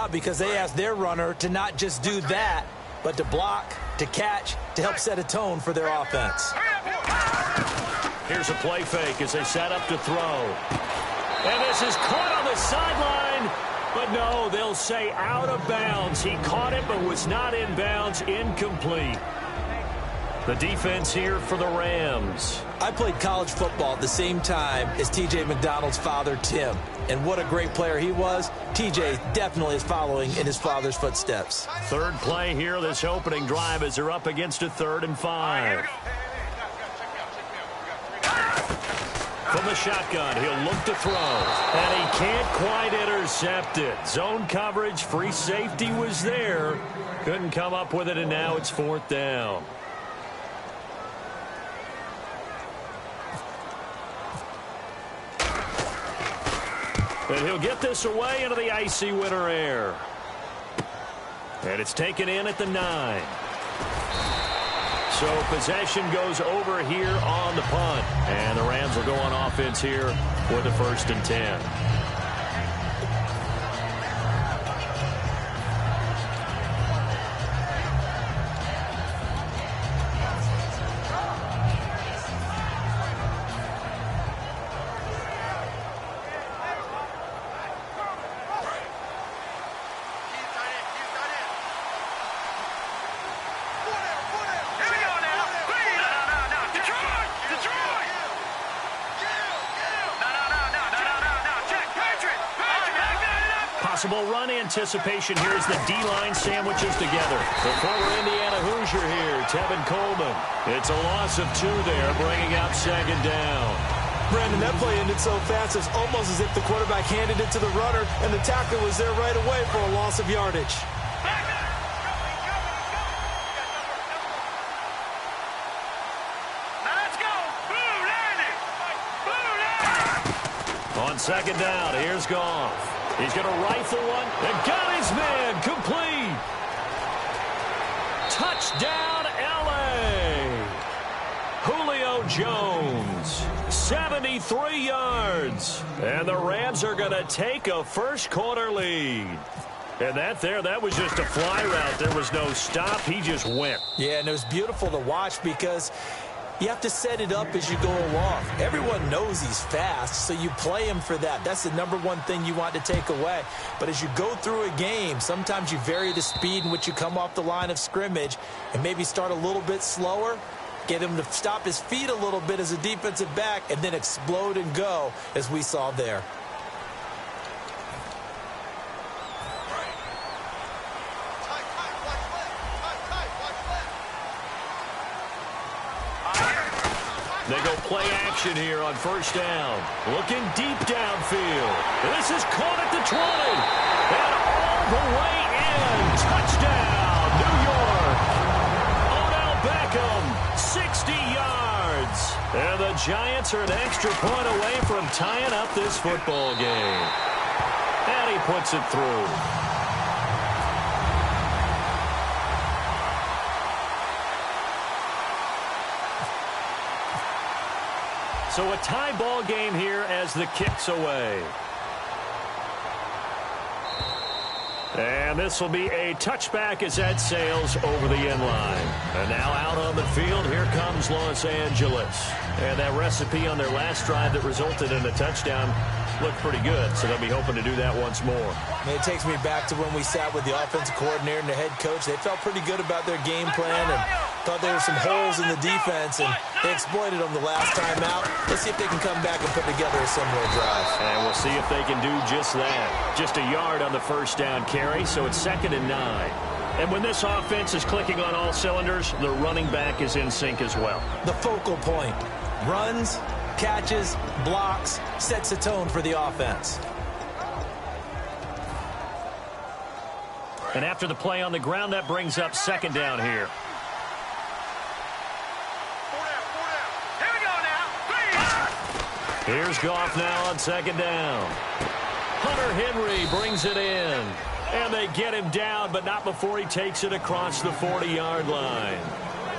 job because they asked their runner to not just do that, but to block, to catch, to help set a tone for their offense. Here's a play fake as they set up to throw. And this is caught on the sideline. But no, they'll say out of bounds. He caught it but was not in bounds. Incomplete. The defense here for the Rams. I played college football at the same time as T.J. McDonald's father, Tim. And what a great player he was. T.J. definitely is following in his father's footsteps. Third play here, this opening drive as they're up against a 3rd and 5. From the shotgun, he'll look to throw. And he can't quite intercept it. Zone coverage, free safety was there. Couldn't come up with it, and now it's 4th down. And he'll get this away into the icy winter air. And it's taken in at the 9. So possession goes over here on the punt. And the Rams will go on offense here with the 1st and 10. Possible run anticipation here as the D-line sandwiches together. The former Indiana Hoosier here, Tevin Coleman. It's a loss of 2 there, bringing up 2nd down. Brandon, that play ended so fast, it's almost as if the quarterback handed it to the runner, and the tackler was there right away for a loss of yardage. On 2nd down, here's Goff. He's going to rifle one and got his man complete. Touchdown, L.A. Julio Jones, 73 yards. And the Rams are going to take a first-quarter lead. And that was just a fly route. There was no stop. He just went. Yeah, and it was beautiful to watch because you have to set it up as you go along. Everyone knows he's fast, so you play him for that. That's the #1 thing you want to take away. But as you go through a game, sometimes you vary the speed in which you come off the line of scrimmage and maybe start a little bit slower, get him to stop his feet a little bit as a defensive back, and then explode and go, as we saw there. They go play action here on 1st down. Looking deep downfield. This is caught at the 20. And all the way in. Touchdown, New York. Odell Beckham, 60 yards. And the Giants are an extra point away from tying up this football game. And he puts it through. So a tie ball game here as the kick's away. And this will be a touchback as that sails over the end line. And now out on the field, here comes Los Angeles. And that recipe on their last drive that resulted in a touchdown looked pretty good, so they'll be hoping to do that once more. It takes me back to when we sat with the offensive coordinator and the head coach. They felt pretty good about their game plan and thought there were some holes in the defense, and they exploited them the last time out. Let's see if they can come back and put together a similar drive. And we'll see if they can do just that. Just a yard on the 1st down carry, so it's 2nd and 9. And when this offense is clicking on all cylinders, the running back is in sync as well. The focal point. Runs, catches, blocks, sets a tone for the offense. And after the play on the ground, that brings up 2nd down here. Here's Goff now on 2nd down. Hunter Henry brings it in. And they get him down, but not before he takes it across the 40-yard line.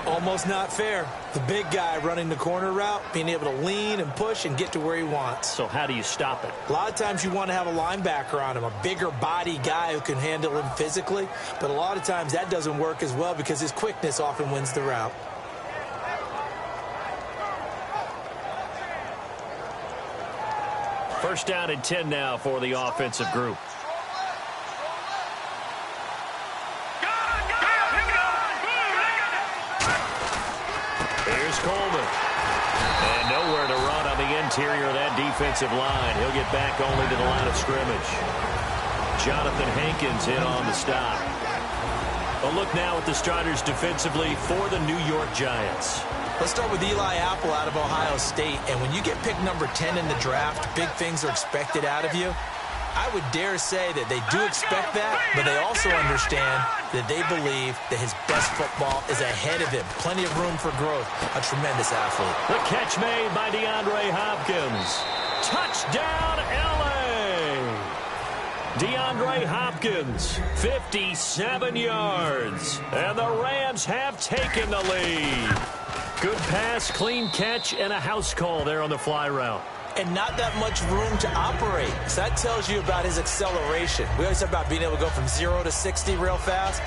Almost not fair. The big guy running the corner route, being able to lean and push and get to where he wants. So how do you stop it? A lot of times you want to have a linebacker on him, a bigger body guy who can handle him physically. But a lot of times that doesn't work as well because his quickness often wins the route. First down and 10 now for the offensive group. Here's Coleman. And nowhere to run on the interior of that defensive line. He'll get back only to the line of scrimmage. Jonathan Hankins in on the stop. A look now at the starters defensively for the New York Giants. Let's start with Eli Apple out of Ohio State. And when you get picked number 10 in the draft, big things are expected out of you. I would dare say that they do expect that, but they also understand that they believe that his best football is ahead of him. Plenty of room for growth. A tremendous athlete. The catch made by DeAndre Hopkins. Touchdown, L.A. DeAndre Hopkins, 57 yards. And the Rams have taken the lead. Good pass, clean catch, and a house call there on the fly route. And not that much room to operate. So that tells you about his acceleration. We always talk about being able to go from 0 to 60 real fast.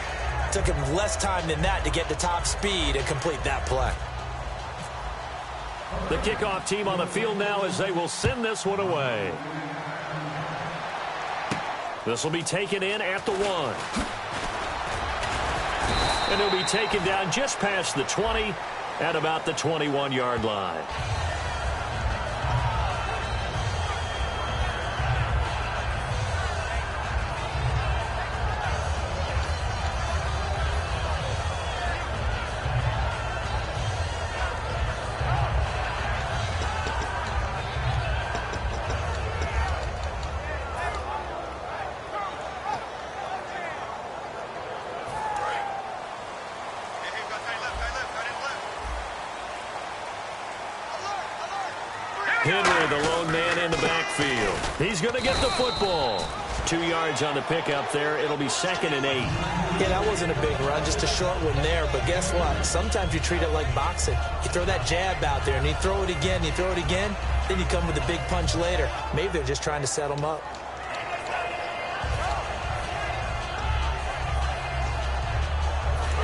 It took him less time than that to get to top speed and complete that play. The kickoff team on the field now as they will send this one away. This will be taken in at the 1. And it'll be taken down just past the 20 at about the 21-yard line. Henry, the lone man in the backfield. He's going to get the football. 2 yards on the pickup there. It'll be 2nd and 8. Yeah, that wasn't a big run, just a short one there. But guess what? Sometimes you treat it like boxing. You throw that jab out there, and you throw it again, you throw it again, then you come with a big punch later. Maybe they're just trying to set them up.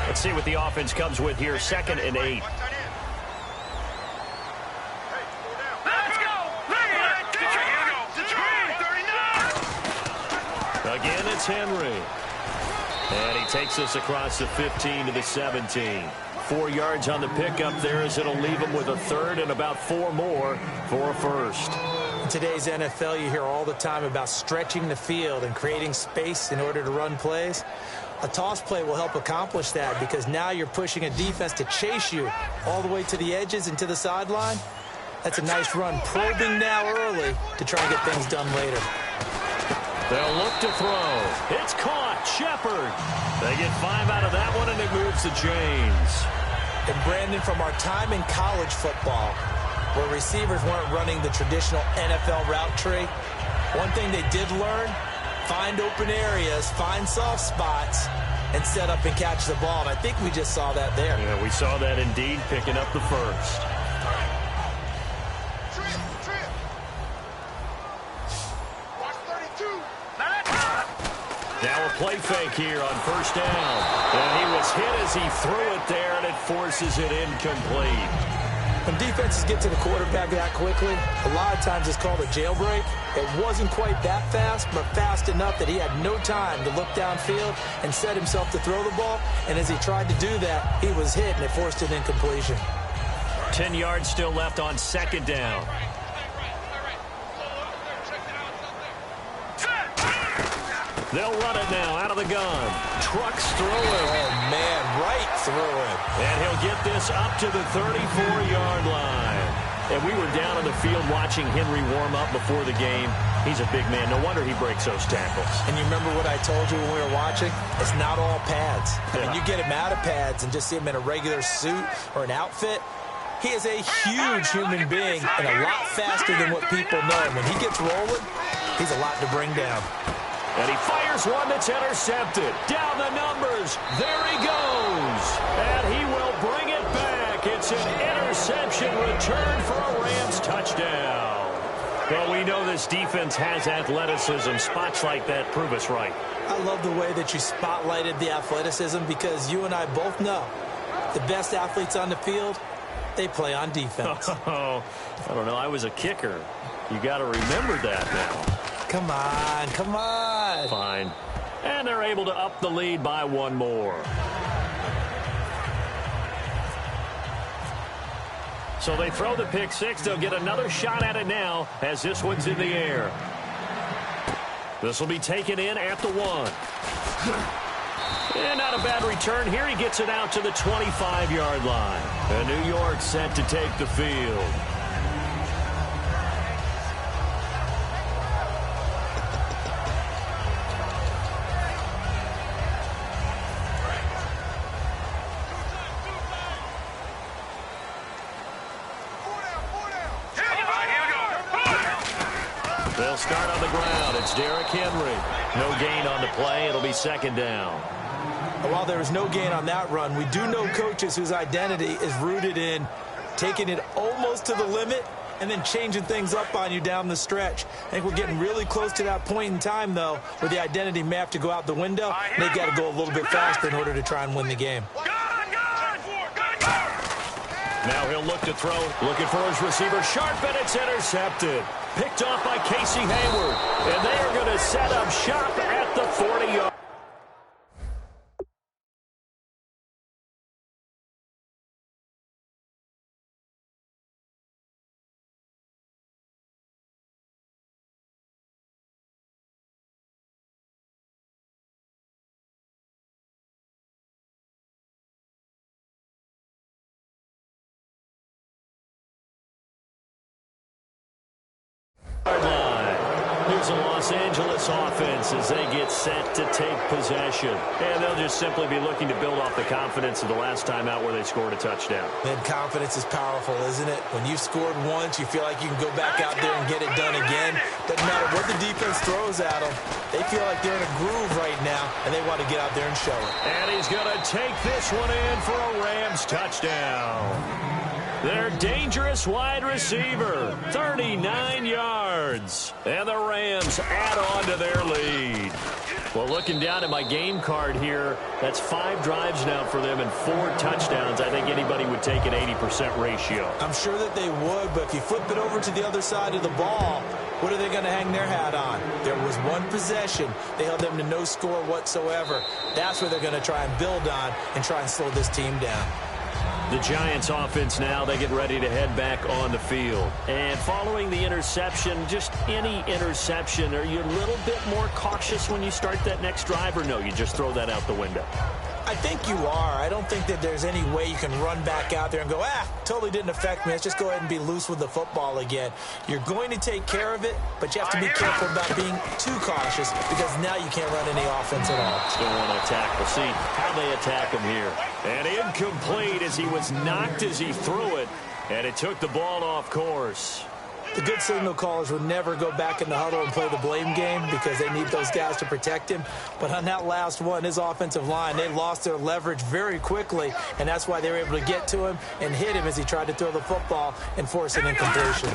Let's see what the offense comes with here. 2nd and 8. Again, it's Henry. And he takes this across the 15 to the 17. 4 yards on the pickup there as it'll leave him with a 3rd and about 4 more for a first. In today's NFL, you hear all the time about stretching the field and creating space in order to run plays. A toss play will help accomplish that because now you're pushing a defense to chase you all the way to the edges and to the sideline. That's a nice run, probing now early to try and get things done later. They'll look to throw. It's caught. Shepard. They get 5 out of that one, and it moves the chains. And Brandon, from our time in college football, where receivers weren't running the traditional NFL route tree, one thing they did learn, find open areas, find soft spots, and set up and catch the ball. And I think we just saw that there. Yeah, we saw that indeed, picking up the first. Now a play fake here on first down. And he was hit as he threw it there, and it forces it incomplete. When defenses get to the quarterback that quickly, a lot of times it's called a jailbreak. It wasn't quite that fast, but fast enough that he had no time to look downfield and set himself to throw the ball. And as he tried to do that, he was hit, and it forced an incompletion. 10 yards still left on 2nd down. They'll run it now out of the gun. Trucks through him. Oh, man, right through him. And he'll get this up to the 34-yard line. And we were down on the field watching Henry warm up before the game. He's a big man. No wonder he breaks those tackles. And you remember what I told you when we were watching? It's not all pads. I mean, you get him out of pads and just see him in a regular suit or an outfit. He is a huge human being and a lot faster than what people know. And when he gets rolling, he's a lot to bring down. And he fires one that's intercepted. Down the numbers. There he goes. And he will bring it return for a Rams touchdown. Well, we know this defense has athleticism. Spots like that prove us right. I love the way that you spotlighted the athleticism because you and I both know the best athletes on the field, they play on defense. Oh, I don't know. I was a kicker. You got to remember that now. Come on, come on. Fine. And they're able to up the lead by one more. So they throw the pick six. They'll get another shot at it now as this one's in the air. This will be taken in at the 1. And not a bad return here. He gets it out to the 25-yard line. And New York set to take the field. They'll start on the ground. It's Derrick Henry. No gain on the play. It'll be second down. While there was no gain on that run, we do know coaches whose identity is rooted in taking it almost to the limit and then changing things up on you down the stretch. I think we're getting really close to that point in time, though, where the identity may have to go out the window. And they've got to go a little bit faster in order to try and win the game. Now he'll look to throw. Looking for his receiver. Sharp, and it's intercepted. Picked off by Casey Hayward. And they are going to set up shop at the 40-yard. Here's a Los Angeles offense as they get set to take possession. And they'll just simply be looking to build off the confidence of the last time out where they scored a touchdown. Man, confidence is powerful, isn't it? When you've scored once, you feel like you can go back out there and get it done again. Doesn't matter what the defense throws at them. They feel like they're in a groove right now, and they want to get out there and show it. And he's going to take this one in for a Rams touchdown. Their dangerous wide receiver, 39 yards. And the Rams add on to their lead. Well, looking down at my game card here, that's 5 drives now for them and 4 touchdowns. I think anybody would take an 80% ratio. I'm sure that they would, but if you flip it over to the other side of the ball, what are they going to hang their hat on? There was one possession. They held them to no score whatsoever. That's where they're going to try and build on and try and slow this team down. The Giants offense now, they get ready to head back on the field. And following the interception, just any interception, are you a little bit more cautious when you start that next drive, or no, you just throw that out the window? I think you are. I don't think that there's any way you can run back out there and go, totally didn't affect me. Let's just go ahead and be loose with the football again. You're going to take care of it, but you have to be careful about being too cautious because now you can't run any offense at all. Still want to attack. We'll see how they attack him here. And incomplete as he was knocked as he threw it, and it took the ball off course. The good signal callers would never go back in the huddle and play the blame game because they need those guys to protect him. But on that last one, his offensive line, they lost their leverage very quickly, and that's why they were able to get to him and hit him as he tried to throw the football and force an incompletion.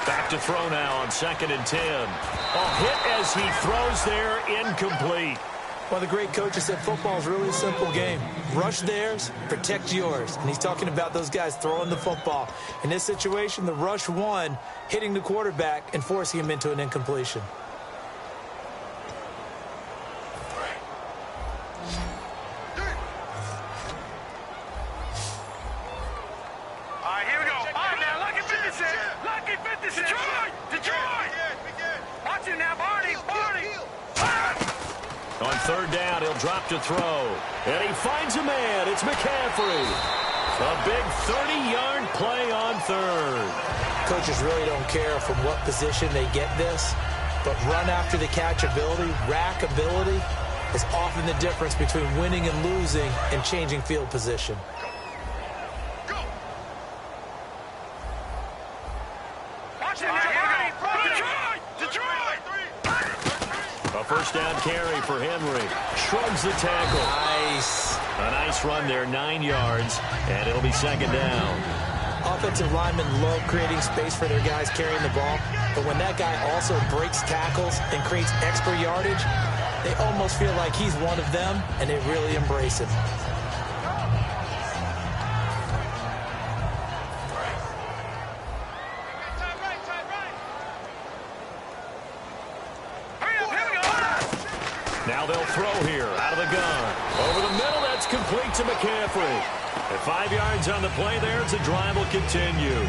Back to throw now on 2nd and 10. A hit as he throws there, incomplete. One of the great coaches said football is really a simple game. Rush theirs, protect yours. And he's talking about those guys throwing the football. In this situation, the rush won, hitting the quarterback and forcing him into an incompletion. All right, here we go. All right, now, lucky 56. Lucky 56. Detroit. Watch it now, Barney. On 3rd down, he'll drop to throw. And he finds a man. It's McCaffrey. A big 30-yard play on 3rd. Coaches really don't care from what position they get this, but run after the catch ability, rack ability, is often the difference between winning and losing and changing field position. A 1st down carry for Henry. Shrugs the tackle. Nice. A nice run there, 9 yards, and it'll be 2nd down. offensive linemen love creating space for their guys carrying the ball, but when that guy also breaks tackles and creates extra yardage, they almost feel like he's one of them, and they really embrace him. Now they'll throw here out of the gun. Over the middle, that's complete to McCaffrey. At 5 yards on the play there, the drive will continue.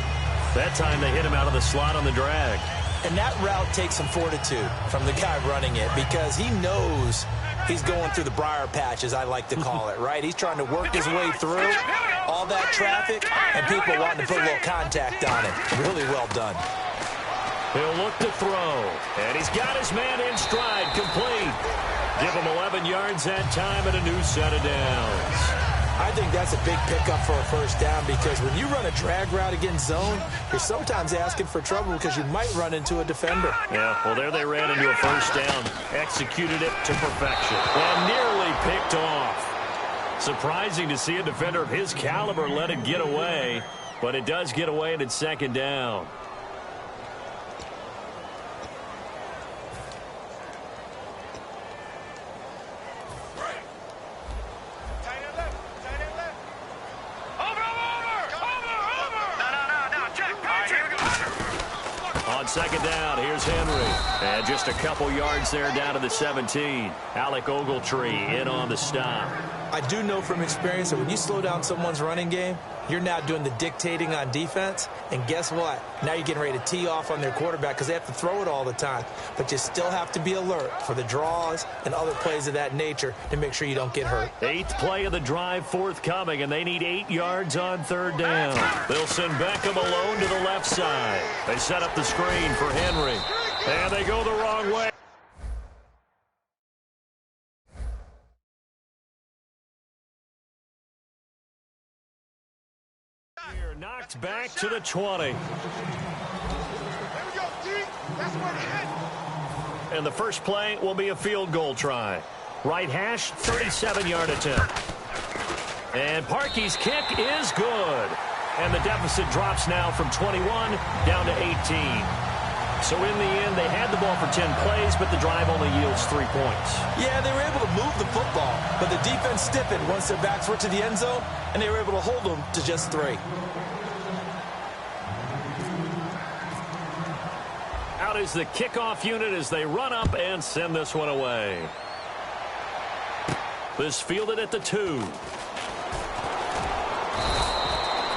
That time they hit him out of the slot on the drag. And that route takes some fortitude from the guy running it because he knows he's going through the briar patch, as I like to call it, right? He's trying to work his way through all that traffic and people wanting to put a little contact on it. Really well done. He'll look to throw, and he's got his man in stride, complete. Give him 11 yards that time and a new set of downs. I think that's a big pickup for a first down because when you run a drag route against zone, you're sometimes asking for trouble because you might run into a defender. Yeah, well, there they ran into a first down, executed it to perfection, and nearly picked off. Surprising to see a defender of his caliber let it get away, but it does get away and it's second down. Second down, here's Henry. And just a couple yards there down to the 17. Alec Ogletree in on the stop. I do know from experience that when you slow down someone's running game, you're now doing the dictating on defense. And guess what? Now you're getting ready to tee off on their quarterback because they have to throw it all the time. But you still have to be alert for the draws and other plays of that nature to make sure you don't get hurt. 8th play of the drive forthcoming, and they need 8 yards on third down. They'll send Beckham alone to the left side. They set up the screen for Henry, and they go the wrong way. Knocked back to the 20. There we go, D. That's where it hit. And the first play will be a field goal try. Right hash, 37-yard attempt. And Parkey's kick is good. And the deficit drops now from 21 down to 18. So in the end, they had the ball for 10 plays, but the drive only yields 3 points. Yeah, they were able to move the football, but the defense stiffened once their backs were to the end zone, and they were able to hold them to just 3. Out is the kickoff unit as they run up and send this one away. This fielded at the 2.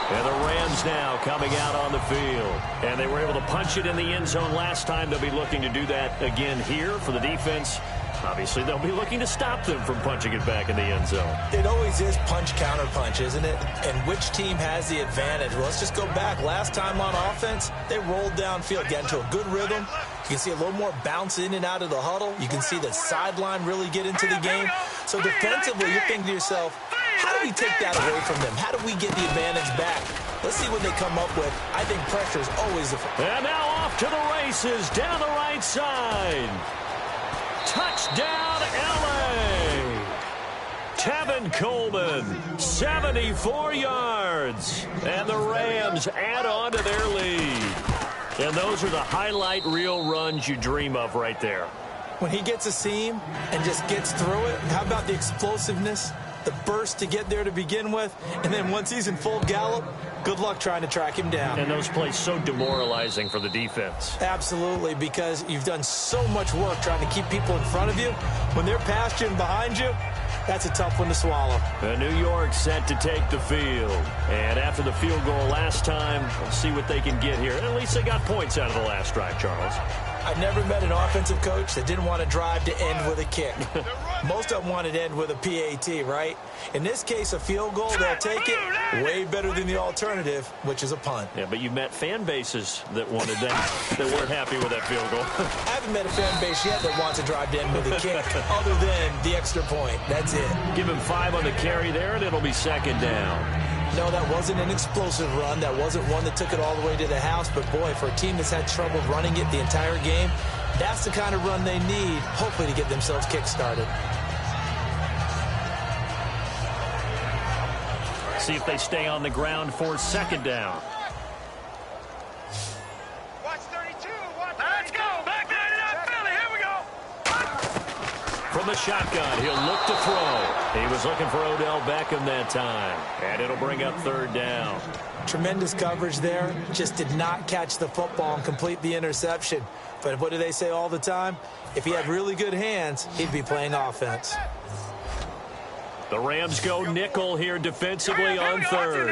And the Rams now coming out on the field. And they were able to punch it in the end zone last time. They'll be looking to do that again here for the defense. Obviously, they'll be looking to stop them from punching it back in the end zone. It always is punch-counter-punch, isn't it? And which team has the advantage? Well, let's just go back. Last time on offense, they rolled downfield, got into a good rhythm. You can see a little more bounce in and out of the huddle. You can see the sideline really get into the game. So defensively, you're thinking to yourself, how do we take that away from them? How do we get the advantage back? Let's see what they come up with. I think pressure is always the... And now off to the races down the right side. Touchdown, L.A. Tevin Coleman, 74 yards. And the Rams add on to their lead. And those are the highlight reel runs you dream of right there. When he gets a seam and just gets through it, how about the explosiveness, the burst to get there to begin with, and then once he's in full gallop, good luck trying to track him down. And those plays so demoralizing for the defense. Absolutely, because you've done so much work trying to keep people in front of you. When they're past you and behind you, that's a tough one to swallow. New York set to take the field. And after the field goal last time, we'll see what they can get here. And at least they got points out of the last drive, Charles. I've never met an offensive coach that didn't want to drive to end with a kick. Most of them wanted to end with a PAT, right? In this case, a field goal, they'll take it. Way better than the alternative, which is a punt. Yeah, but you've met fan bases that wanted that, that weren't happy with that field goal. I haven't met a fan base yet that wants to drive to end with a kick, other than the extra point. That's it. Give him 5 on the carry there, and it'll be second down. No, that wasn't an explosive run. That wasn't one that took it all the way to the house. But, boy, for a team that's had trouble running it the entire game, that's the kind of run they need, hopefully, to get themselves kick-started. See if they stay on the ground for second down. From the shotgun, he'll look to throw. He was looking for Odell Beckham that time. And it'll bring up third down. Tremendous coverage there. Just did not catch the football and complete the interception. But what do they say all the time? If he had really good hands, he'd be playing offense. The Rams go nickel here defensively on third.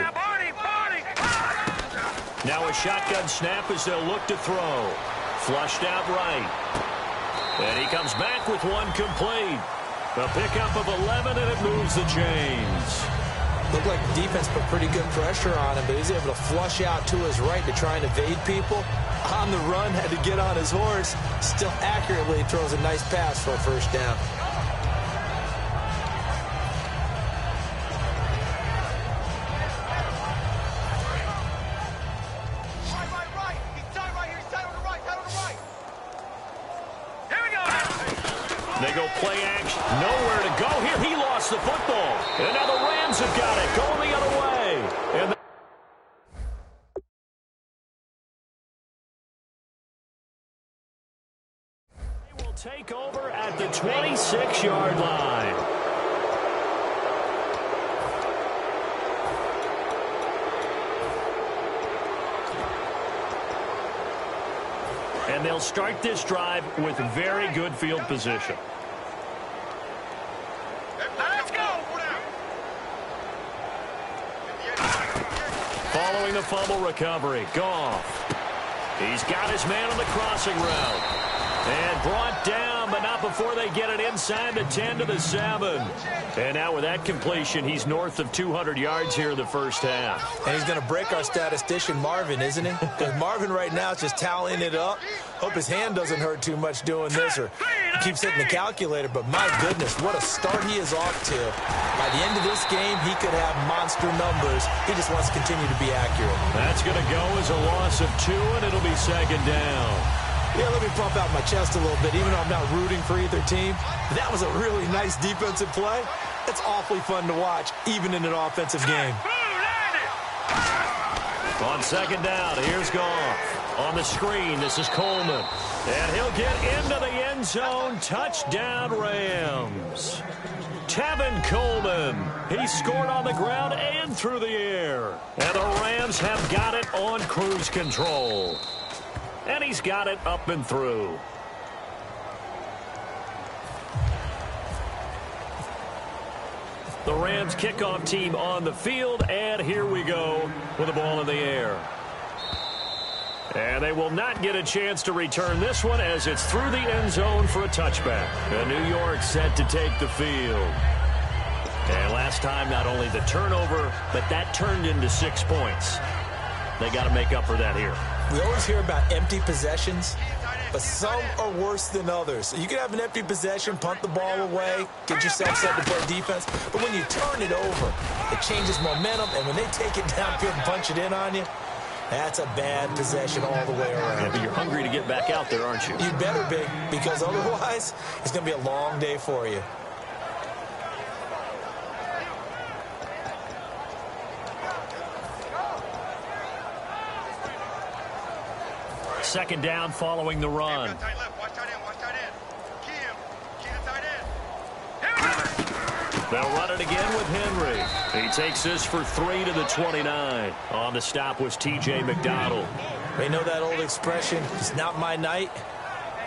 Now a shotgun snap as they'll look to throw. Flushed out right. And he comes back with one complete. The pickup of 11, and it moves the chains. Looked like the defense put pretty good pressure on him, but he was able to flush out to his right to try and evade people. On the run, had to get on his horse. Still accurately throws a nice pass for a first down. They go play action. Nowhere to go here. He lost the football. And now the Rams have got it. Going the other way. And they will take over at the 26-yard line. And they'll start this drive with very good field position. Let's go. Following the fumble recovery, Goff. He's got his man on the crossing route. And brought down, but not before they get it inside the 10 to the 7. And now with that completion, he's north of 200 yards here in the first half. And he's going to break our statistician, Marvin, isn't he? Because Marvin right now is just tallying it up. Hope his hand doesn't hurt too much doing this, or he keeps hitting the calculator. But my goodness, what a start he is off to. By the end of this game, he could have monster numbers. He just wants to continue to be accurate. That's going to go as a loss of 2, and it'll be second down. Yeah, let me pump out my chest a little bit, even though I'm not rooting for either team. That was a really nice defensive play. It's awfully fun to watch, even in an offensive game. On second down, here's Goff. On the screen, this is Coleman. And he'll get into the end zone. Touchdown, Rams. Tevin Coleman. He scored on the ground and through the air. And the Rams have got it on cruise control. And he's got it up and through. The Rams kickoff team on the field, and here we go with the ball in the air. And they will not get a chance to return this one as it's through the end zone for a touchback. And New York set to take the field. And last time, not only the turnover, but that turned into 6 points. They got to make up for that here. We always hear about empty possessions, but some are worse than others. You can have an empty possession, punt the ball away, get yourself set to play defense, but when you turn it over, it changes momentum, and when they take it downfield and punch it in on you, that's a bad possession all the way around. Yeah, but you're hungry to get back out there, aren't you? You better be, because otherwise, it's going to be a long day for you. Second down following the run. They'll run it again with Henry. He takes this for 3 to the 29. On the stop was T.J. McDonald. You know that old expression, it's not my night?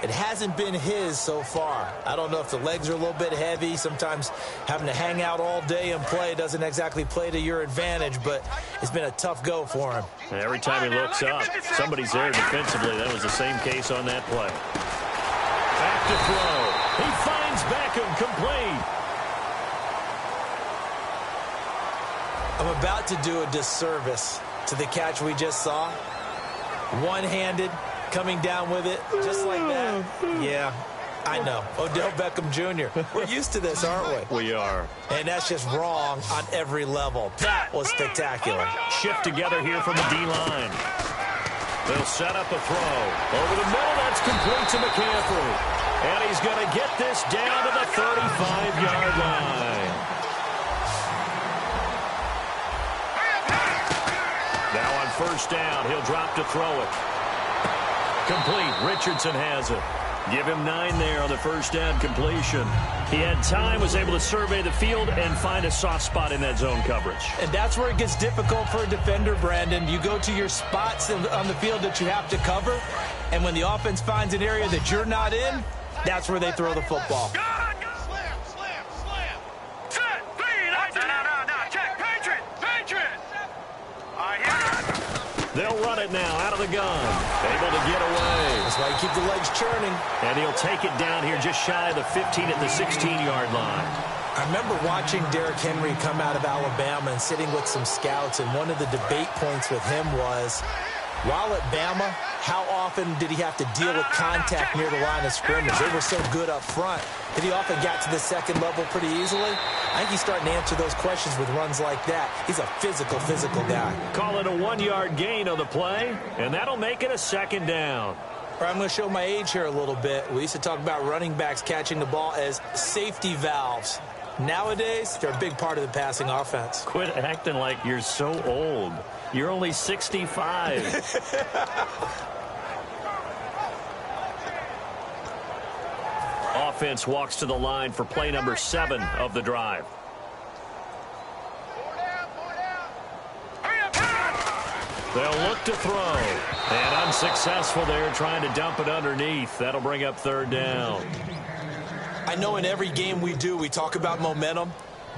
It hasn't been his so far. I don't know if the legs are a little bit heavy. Sometimes having to hang out all day and play doesn't exactly play to your advantage, but it's been a tough go for him. And every time he looks up, somebody's there defensively. That was the same case on that play. Back to throw. He finds Beckham complete. I'm about to do a disservice to the catch we just saw. One-handed, coming down with it, just like that. Yeah, I know. Odell Beckham Jr. We're used to this, aren't we? We are. And that's just wrong on every level. That was spectacular. Shift together here from the D-line. They'll set up a throw. Over the middle, that's complete to McCaffrey. And he's going to get this down to the 35-yard line. Now on first down, he'll drop to throw it. Complete. Richardson has it. Give him 9 there on the first down completion. He had time, was able to survey the field and find a soft spot in that zone coverage. And that's where it gets difficult for a defender, Brandon. You go to your spots on the field that you have to cover, and when the offense finds an area that you're not in, that's where they throw the football. They'll run it now out of the gun. Able to get away. That's why you keep the legs churning. And he'll take it down here just shy of the 15 at the 16-yard line. I remember watching Derrick Henry come out of Alabama and sitting with some scouts, and one of the debate points with him was, while at Bama, how often did he have to deal with contact near the line of scrimmage? They were so good up front that he often got to the second level pretty easily. I think he's starting to answer those questions with runs like that. He's a physical guy. Call it a 1-yard gain on the play, and that'll make it a second down. I'm going to show my age here a little bit. We used to talk about running backs catching the ball as safety valves. Nowadays, they're a big part of the passing offense. Quit acting like you're so old. You're only 65. Offense walks to the line for play number 7 of the drive. They'll look to throw. And unsuccessful there, trying to dump it underneath. That'll bring up third down. I know in every game we do, we talk about momentum.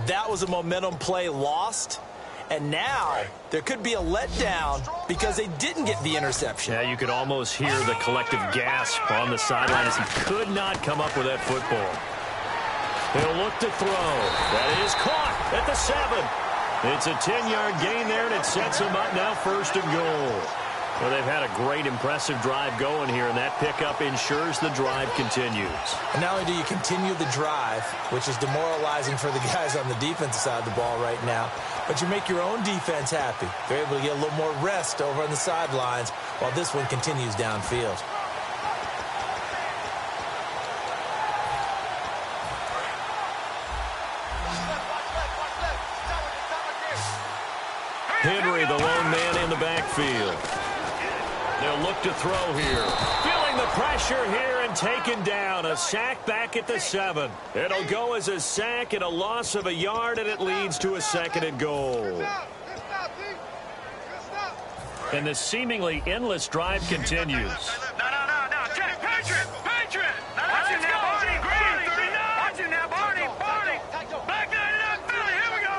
That was a momentum play lost. And now there could be a letdown because they didn't get the interception. Yeah, you could almost hear the collective gasp on the sideline as he could not come up with that football. He'll look to throw. That is caught at the 7. It's a 10-yard gain there, and it sets him up now first and goal. Well, they've had a great, impressive drive going here, and that pickup ensures the drive continues. And not only do you continue the drive, which is demoralizing for the guys on the defensive side of the ball right now, but you make your own defense happy. They're able to get a little more rest over on the sidelines while this one continues downfield. Henry, the lone man in the backfield. They'll look to throw here. Feeling the pressure here and taken down. A sack back at the 7. It'll go as a sack and a loss of a yard, and it leads to a second and goal. And the seemingly endless drive continues. No. Check. Patriot. Watch him now, Barney. Green. Watch him now, Barney. Back it up, Philly. Here we go.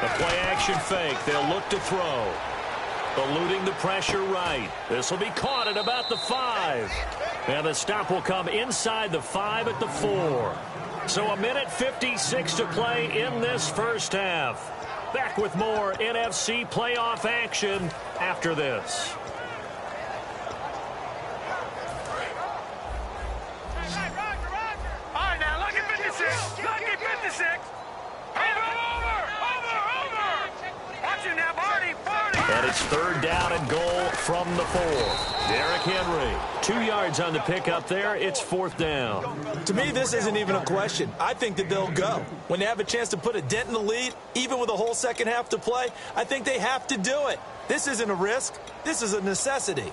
The play action fake. They'll look to throw. Eluding the pressure right. This will be caught at about the 5. And the stop will come inside the 5 at the 4. So a minute 56 to play in this first half. Back with more NFC playoff action after this. All right, now, lucky 56. Lucky 56. Over. Watch him now, Barney. And it's third down and goal from the 4. Derrick Henry, 2 yards on the pickup there. It's fourth down. To me, this isn't even a question. I think that they'll go. When they have a chance to put a dent in the lead, even with a whole second half to play, I think they have to do it. This isn't a risk. This is a necessity.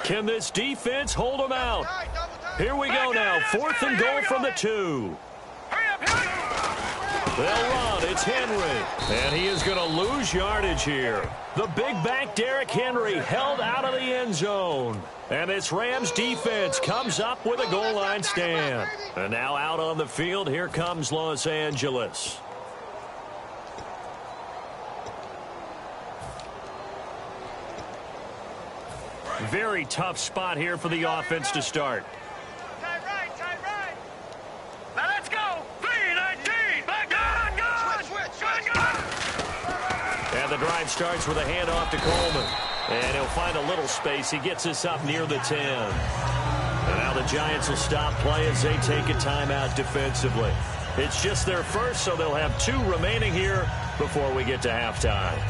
Can this defense hold them out? Here we go now. Fourth and goal from the 2. They'll run. It's Henry. And he is going to lose yardage here. The big back Derrick Henry held out of the end zone. And this Rams defense comes up with a goal line stand. And now out on the field, here comes Los Angeles. Very tough spot here for the offense to start. Tie right. Now let's go. 3-19. Back on. Switch. And the drive starts with a handoff to Coleman. And he'll find a little space. He gets us up near the 10. And now the Giants will stop play as they take a timeout defensively. It's just their first, so they'll have 2 remaining here before we get to halftime.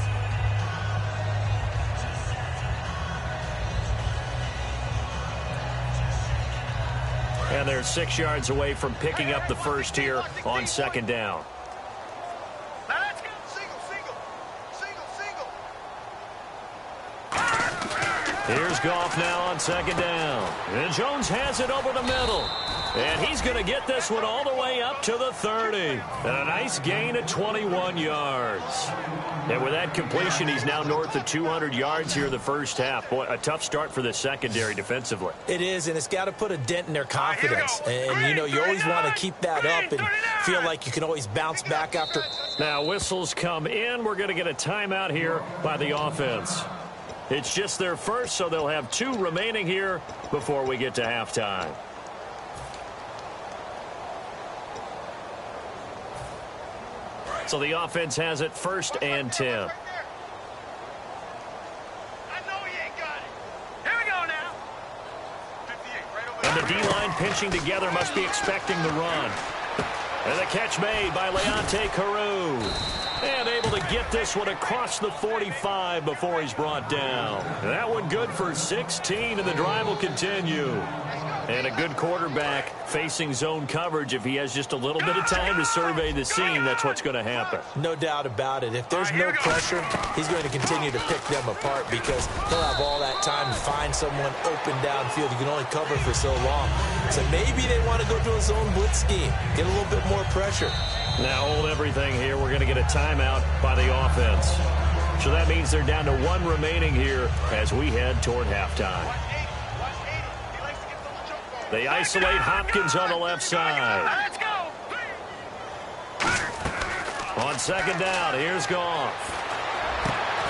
And they're 6 yards away from picking up the first here on second down. Now let's go. Single. Here's Goff now on second down. And Jones has it over the middle. And he's going to get this one all the way up to the 30. And a nice gain of 21 yards. And with that completion, he's now north of 200 yards here in the first half. Boy, a tough start for the secondary defensively. It is, and it's got to put a dent in their confidence. And, you know, you always want to keep that up and feel like you can always bounce back after. Now, whistles come in. We're going to get a timeout here by the offense. It's just their first, so they'll have 2 remaining here before we get to halftime. So the offense has it 1st and 10. I know he ain't got it. Here we go now. 58, right over And the there. D-line pinching together must be expecting the run. And the catch made by Leonte Carew. And able to get this one across the 45 before he's brought down. That one good for 16, and the drive will continue. And a good quarterback facing zone coverage. If he has just a little bit of time to survey the scene, that's what's going to happen. No doubt about it. If there's no pressure, he's going to continue to pick them apart because he'll have all that time to find someone open downfield. You can only cover for so long. So maybe they want to go to a zone blitz scheme, get a little bit more pressure. Now hold everything here. We're going to get a timeout by the offense. So that means they're down to 1 remaining here as we head toward halftime. They isolate Hopkins on the left side. Let's go. On second down, here's Goff.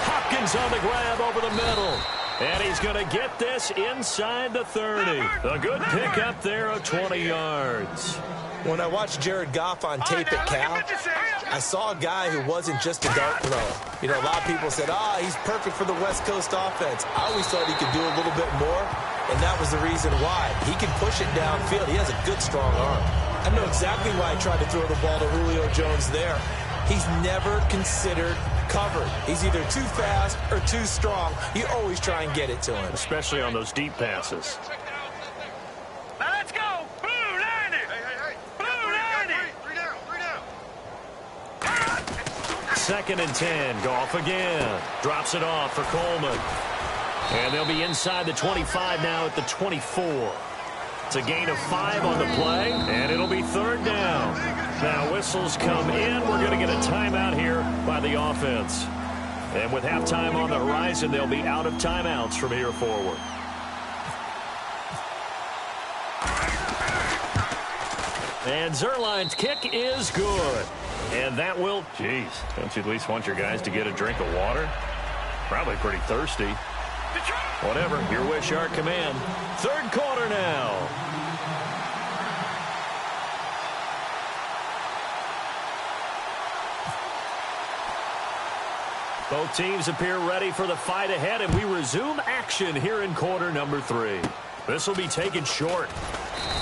Hopkins on the grab over the middle. And he's going to get this inside the 30. A good pickup there of 20 yards. When I watched Jared Goff on tape at Cal, I saw a guy who wasn't just a dart thrower. You know, a lot of people said, he's perfect for the West Coast offense. I always thought he could do a little bit more, and that was the reason why. He can push it downfield. He has a good, strong arm. I know exactly why I tried to throw the ball to Julio Jones there. He's never considered covered. He's either too fast or too strong. You always try and get it to him. Especially on those deep passes. Now let's go. Blue 90. Blue 90. 3 down. 2nd and 10. Goff again. Drops it off for Coleman. And they'll be inside the 25 now at the 24. It's a gain of 5 on the play, and it'll be 3rd down. Now whistles come in. We're going to get a timeout here by the offense. And with halftime on the horizon, they'll be out of timeouts from here forward. And Zuerlein's kick is good. And that will... Jeez, don't you at least want your guys to get a drink of water? Probably pretty thirsty. Whatever, your wish, our command. 3rd quarter now. Both teams appear ready for the fight ahead, and we resume action here in quarter number 3. This will be taken short.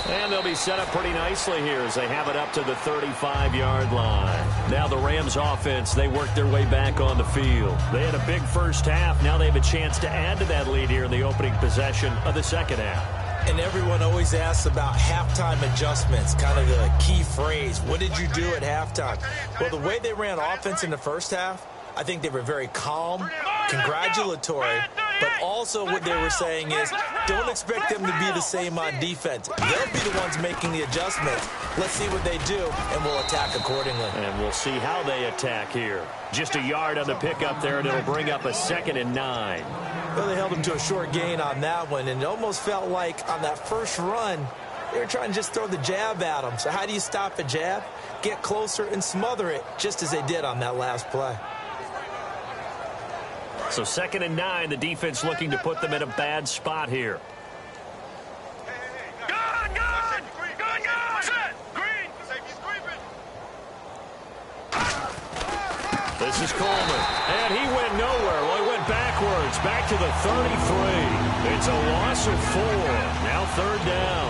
And they'll be set up pretty nicely here as they have it up to the 35-yard line. Now the Rams offense, they work their way back on the field. They had a big first half. Now they have a chance to add to that lead here in the opening possession of the second half. And everyone always asks about halftime adjustments, kind of the key phrase. What did you do at halftime? Well, the way they ran offense in the first half, I think they were very calm, congratulatory, but also what they were saying is don't expect them to be the same on defense. They'll be the ones making the adjustments. Let's see what they do, and we'll attack accordingly. And we'll see how they attack here. Just a yard on the pickup there, and it'll bring up a 2nd and 9. Well, they held them to a short gain on that one, and it almost felt like on that first run, they were trying to just throw the jab at them. So how do you stop a jab? Get closer and smother it, just as they did on that last play. So 2nd and 9, the defense looking to put them in a bad spot here. Good. Set. Green. Safety's creeping. This is Coleman, and he went nowhere. Well, he went backwards, back to the 33. It's a loss of 4. Now third down.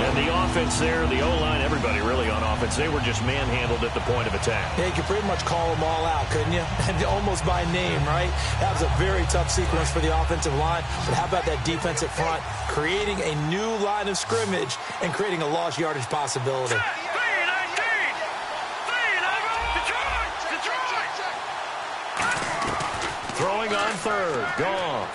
And the offense there, the O-line, everybody really on offense, they were just manhandled at the point of attack. Yeah, you could pretty much call them all out, couldn't you? And almost by name, right? That was a very tough sequence for the offensive line. But how about that defensive front creating a new line of scrimmage and creating a lost yardage possibility? Throwing on third. Goff.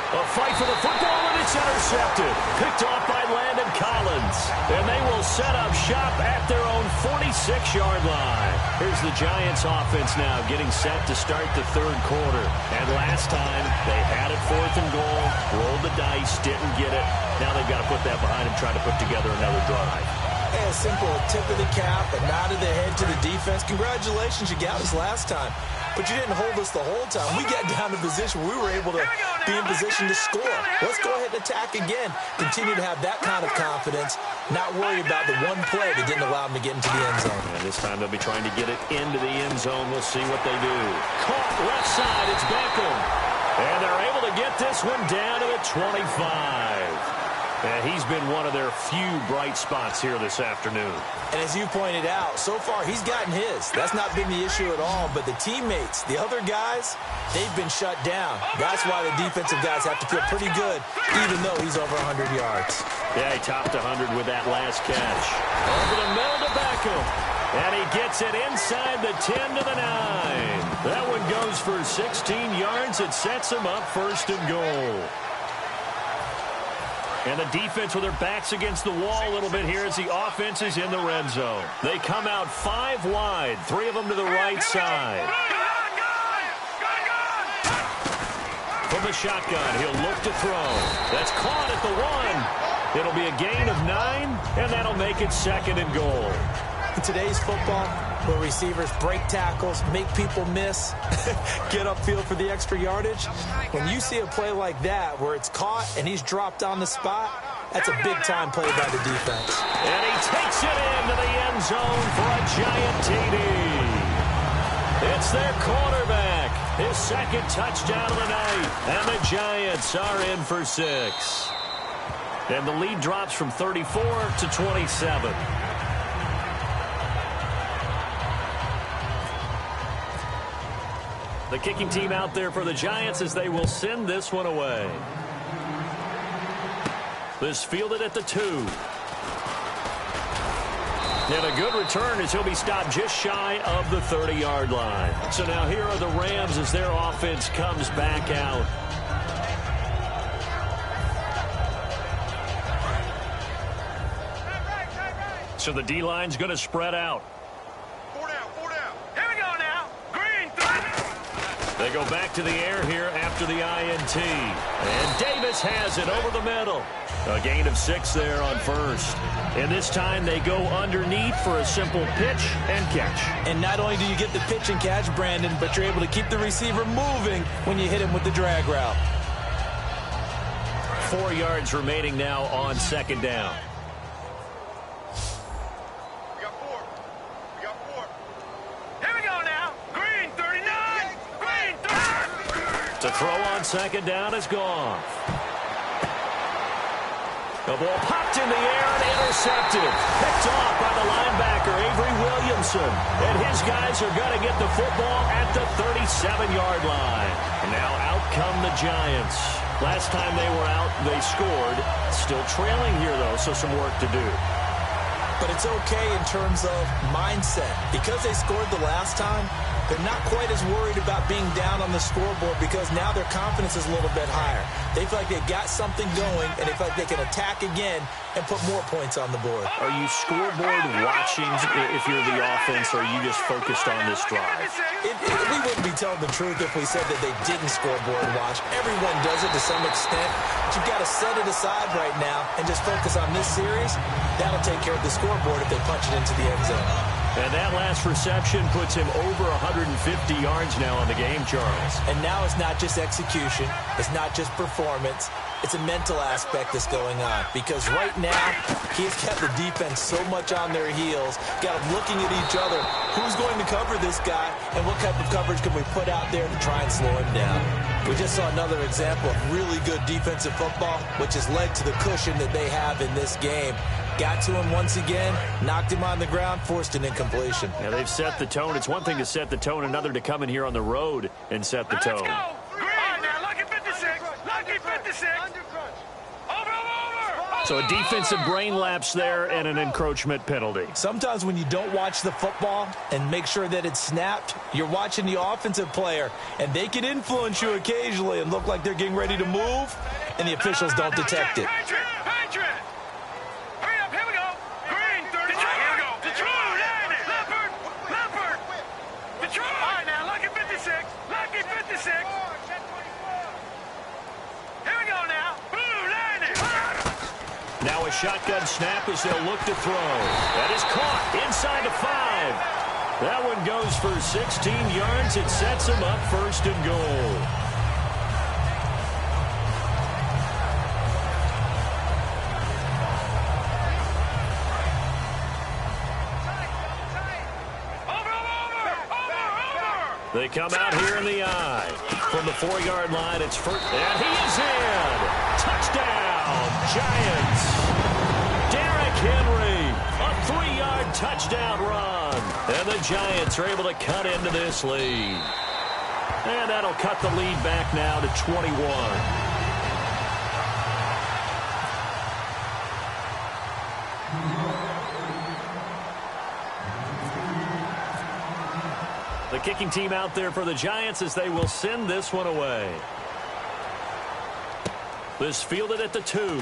A fight for the football, and it's intercepted. Picked off by Landon Collins. And they will set up shop at their own 46-yard line. Here's the Giants offense now getting set to start the third quarter. And last time, they had it 4th and goal, rolled the dice, didn't get it. Now they've got to put that behind them, try to put together another drive. Hey, a simple tip of the cap, a nod of the head to the defense. Congratulations, you got us last time. But you didn't hold us the whole time. We got down to position where we were able to be in position to score. Let's go ahead and attack again. Continue to have that kind of confidence, not worry about the one play that didn't allow them to get into the end zone. And this time they'll be trying to get it into the end zone. We'll see what they do. Caught left side. It's Beckham. And they're able to get this one down to the 25. And he's been one of their few bright spots here this afternoon. And as you pointed out, so far he's gotten his. That's not been the issue at all. But the teammates, the other guys, they've been shut down. That's why the defensive guys have to feel pretty good, even though he's over 100 yards. Yeah, he topped 100 with that last catch. Over the middle to Beckham. And he gets it inside the 10 to the 9. That one goes for 16 yards. It sets him up 1st and goal. And the defense with their backs against the wall a little bit here as the offense is in the red zone. They come out 5 wide, 3 of them to the right side. From the shotgun, he'll look to throw. That's caught at the 1. It'll be a gain of 9, and that'll make it 2nd and goal. In today's football, where receivers break tackles, make people miss, get upfield for the extra yardage, when you see a play like that where it's caught and he's dropped on the spot, that's a big-time play by the defense. And he takes it into the end zone for a giant TD. It's their quarterback, his 2nd touchdown of the night, and the Giants are in for 6. And the lead drops from 34 to 27. The kicking team out there for the Giants as they will send this one away. This fielded at the 2. And a good return as he'll be stopped just shy of the 30-yard line. So now here are the Rams as their offense comes back out. So the D-line's going to spread out. 4 down. Here we go now. Green, 3. They go back to the air here after the INT. And Davis has it over the middle. A gain of 6 there on 1st. And this time they go underneath for a simple pitch and catch. And not only do you get the pitch and catch, Brandon, but you're able to keep the receiver moving when you hit him with the drag route. 4 yards remaining now on 2nd down. To throw on 2nd down is Goff. The ball popped in the air and intercepted. Picked off by the linebacker, Avery Williamson. And his guys are going to get the football at the 37-yard line. And now out come the Giants. Last time they were out, they scored. Still trailing here, though, so some work to do. But it's okay in terms of mindset. Because they scored the last time, they're not quite as worried about being down on the scoreboard because now their confidence is a little bit higher. They feel like they've got something going, and they feel like they can attack again and put more points on the board. Are you scoreboard watching if you're the offense, or are you just focused on this drive? We wouldn't be telling the truth if we said that they didn't scoreboard watch. Everyone does it to some extent. But you've got to set it aside right now and just focus on this series. That'll take care of the scoreboard if they punch it into the end zone. And that last reception puts him over 150 yards now on the game, Charles. And now it's not just execution. It's not just performance. It's a mental aspect that's going on. Because right now, he's kept the defense so much on their heels, got them looking at each other. Who's going to cover this guy, and what type of coverage can we put out there to try and slow him down? We just saw another example of really good defensive football, which has led to the cushion that they have in this game. Got to him once again, knocked him on the ground, forced an incompletion. Yeah, they've set the tone. It's one thing to set the tone, another to come in here on the road and set the tone. Let's go. Green, now lucky 56. Lucky 56. Over. So a defensive brain lapse there and an encroachment penalty. Sometimes when you don't watch the football and make sure that it's snapped, you're watching the offensive player, and they can influence you occasionally and look like they're getting ready to move, and the officials don't detect it. Patriot. Hurry up, here we go. Green, 30. Here we go. Detroit, Leopard. Detroit. All right, now, lucky 56. Lucky 56. Here we go now. Blue, landing. Now a shotgun snap as they'll look to throw. That is caught inside the 5. That one goes for 16 yards. It sets them up first and goal. They come out here in the I. From the 4-yard line, it's first. And he is in. Touchdown, Giants. Derrick Henry, a 3-yard touchdown run. And the Giants are able to cut into this lead. And that'll cut the lead back now to 21. The kicking team out there for the Giants as they will send this one away. This fielded at the 2.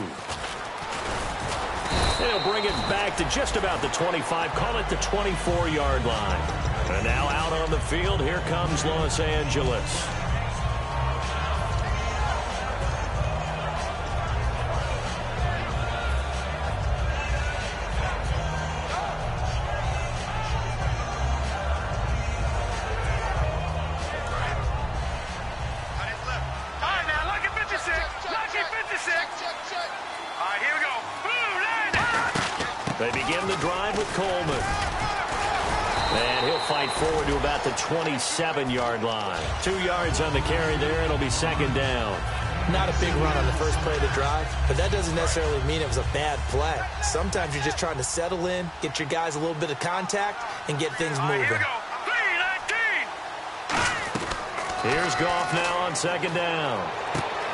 They'll bring it back to just about the 25, call it the 24-yard line. And now out on the field, here comes Los Angeles. They begin the drive with Coleman. And he'll fight forward to about the 27-yard line. 2 yards on the carry there. It'll be second down. Not a big run on the first play of the drive, but that doesn't necessarily mean it was a bad play. Sometimes you're just trying to settle in, get your guys a little bit of contact, and get things moving. Here we go. 3-19. Here's Goff now on second down.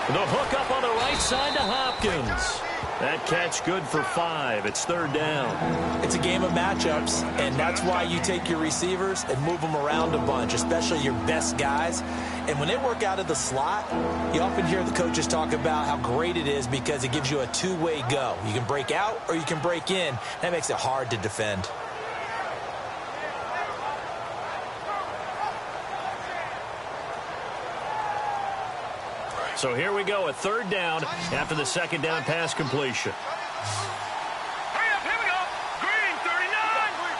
The hook up on the right side to Hopkins. That catch good for 5. It's third down. It's a game of matchups, and that's why you take your receivers and move them around a bunch, especially your best guys. And when they work out of the slot, you often hear the coaches talk about how great it is because it gives you a two-way go. You can break out or you can break in. That makes it hard to defend. So here we go, a third down after the second down pass completion. Hurry up, here we go. Green, 39.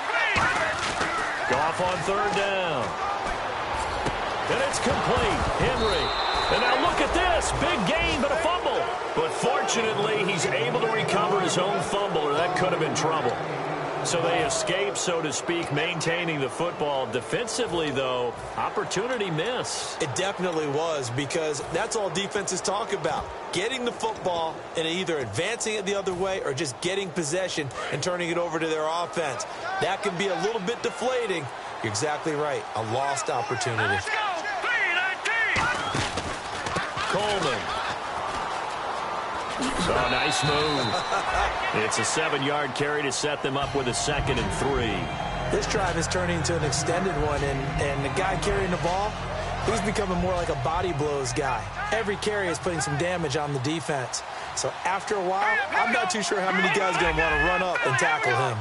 Green. Goff on third down. And it's complete. Henry. And now look at this. Big gain, but a fumble. But fortunately, he's able to recover his own fumble, or that could have been trouble. So they escape, so to speak, maintaining the football. Defensively, though, opportunity miss. It definitely was, because that's all defenses talk about. Getting the football and either advancing it the other way or just getting possession and turning it over to their offense. That can be a little bit deflating. You're exactly right. A lost opportunity. Let's go. 3-19. Coleman. So nice move. It's a 7-yard carry to set them up with a 2nd and 3. This drive is turning into an extended one, and the guy carrying the ball, he's becoming more like a body blows guy. Every carry is putting some damage on the defense. So after a while, I'm not too sure how many guys are going to want to run up and tackle him.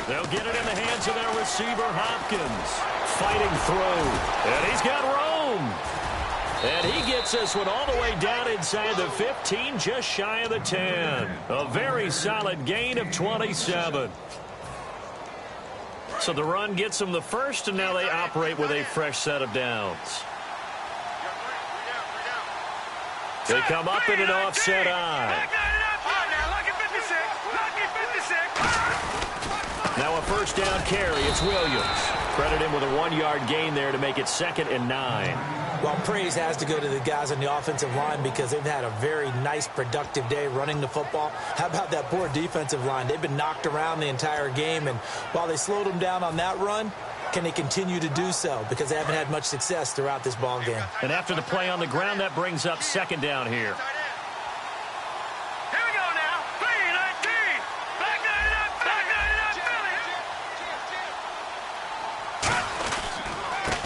They'll get it in the hands of their receiver, Hopkins. Fighting through. And he's got room. And he gets this one all the way down inside the 15, just shy of the 10. A very solid gain of 27. So the run gets them the first, and now they operate with a fresh set of downs. They come up in an offset eye. Now a first down carry. It's Williams. Credit him with a 1-yard gain there to make it 2nd and 9. Well, praise has to go to the guys on the offensive line because they've had a very nice, productive day running the football. How about that poor defensive line? They've been knocked around the entire game, and while they slowed them down on that run, can they continue to do so? Because they haven't had much success throughout this ball game. And after the play on the ground, that brings up 2nd down here. Here we go now. 3-19. Back it up,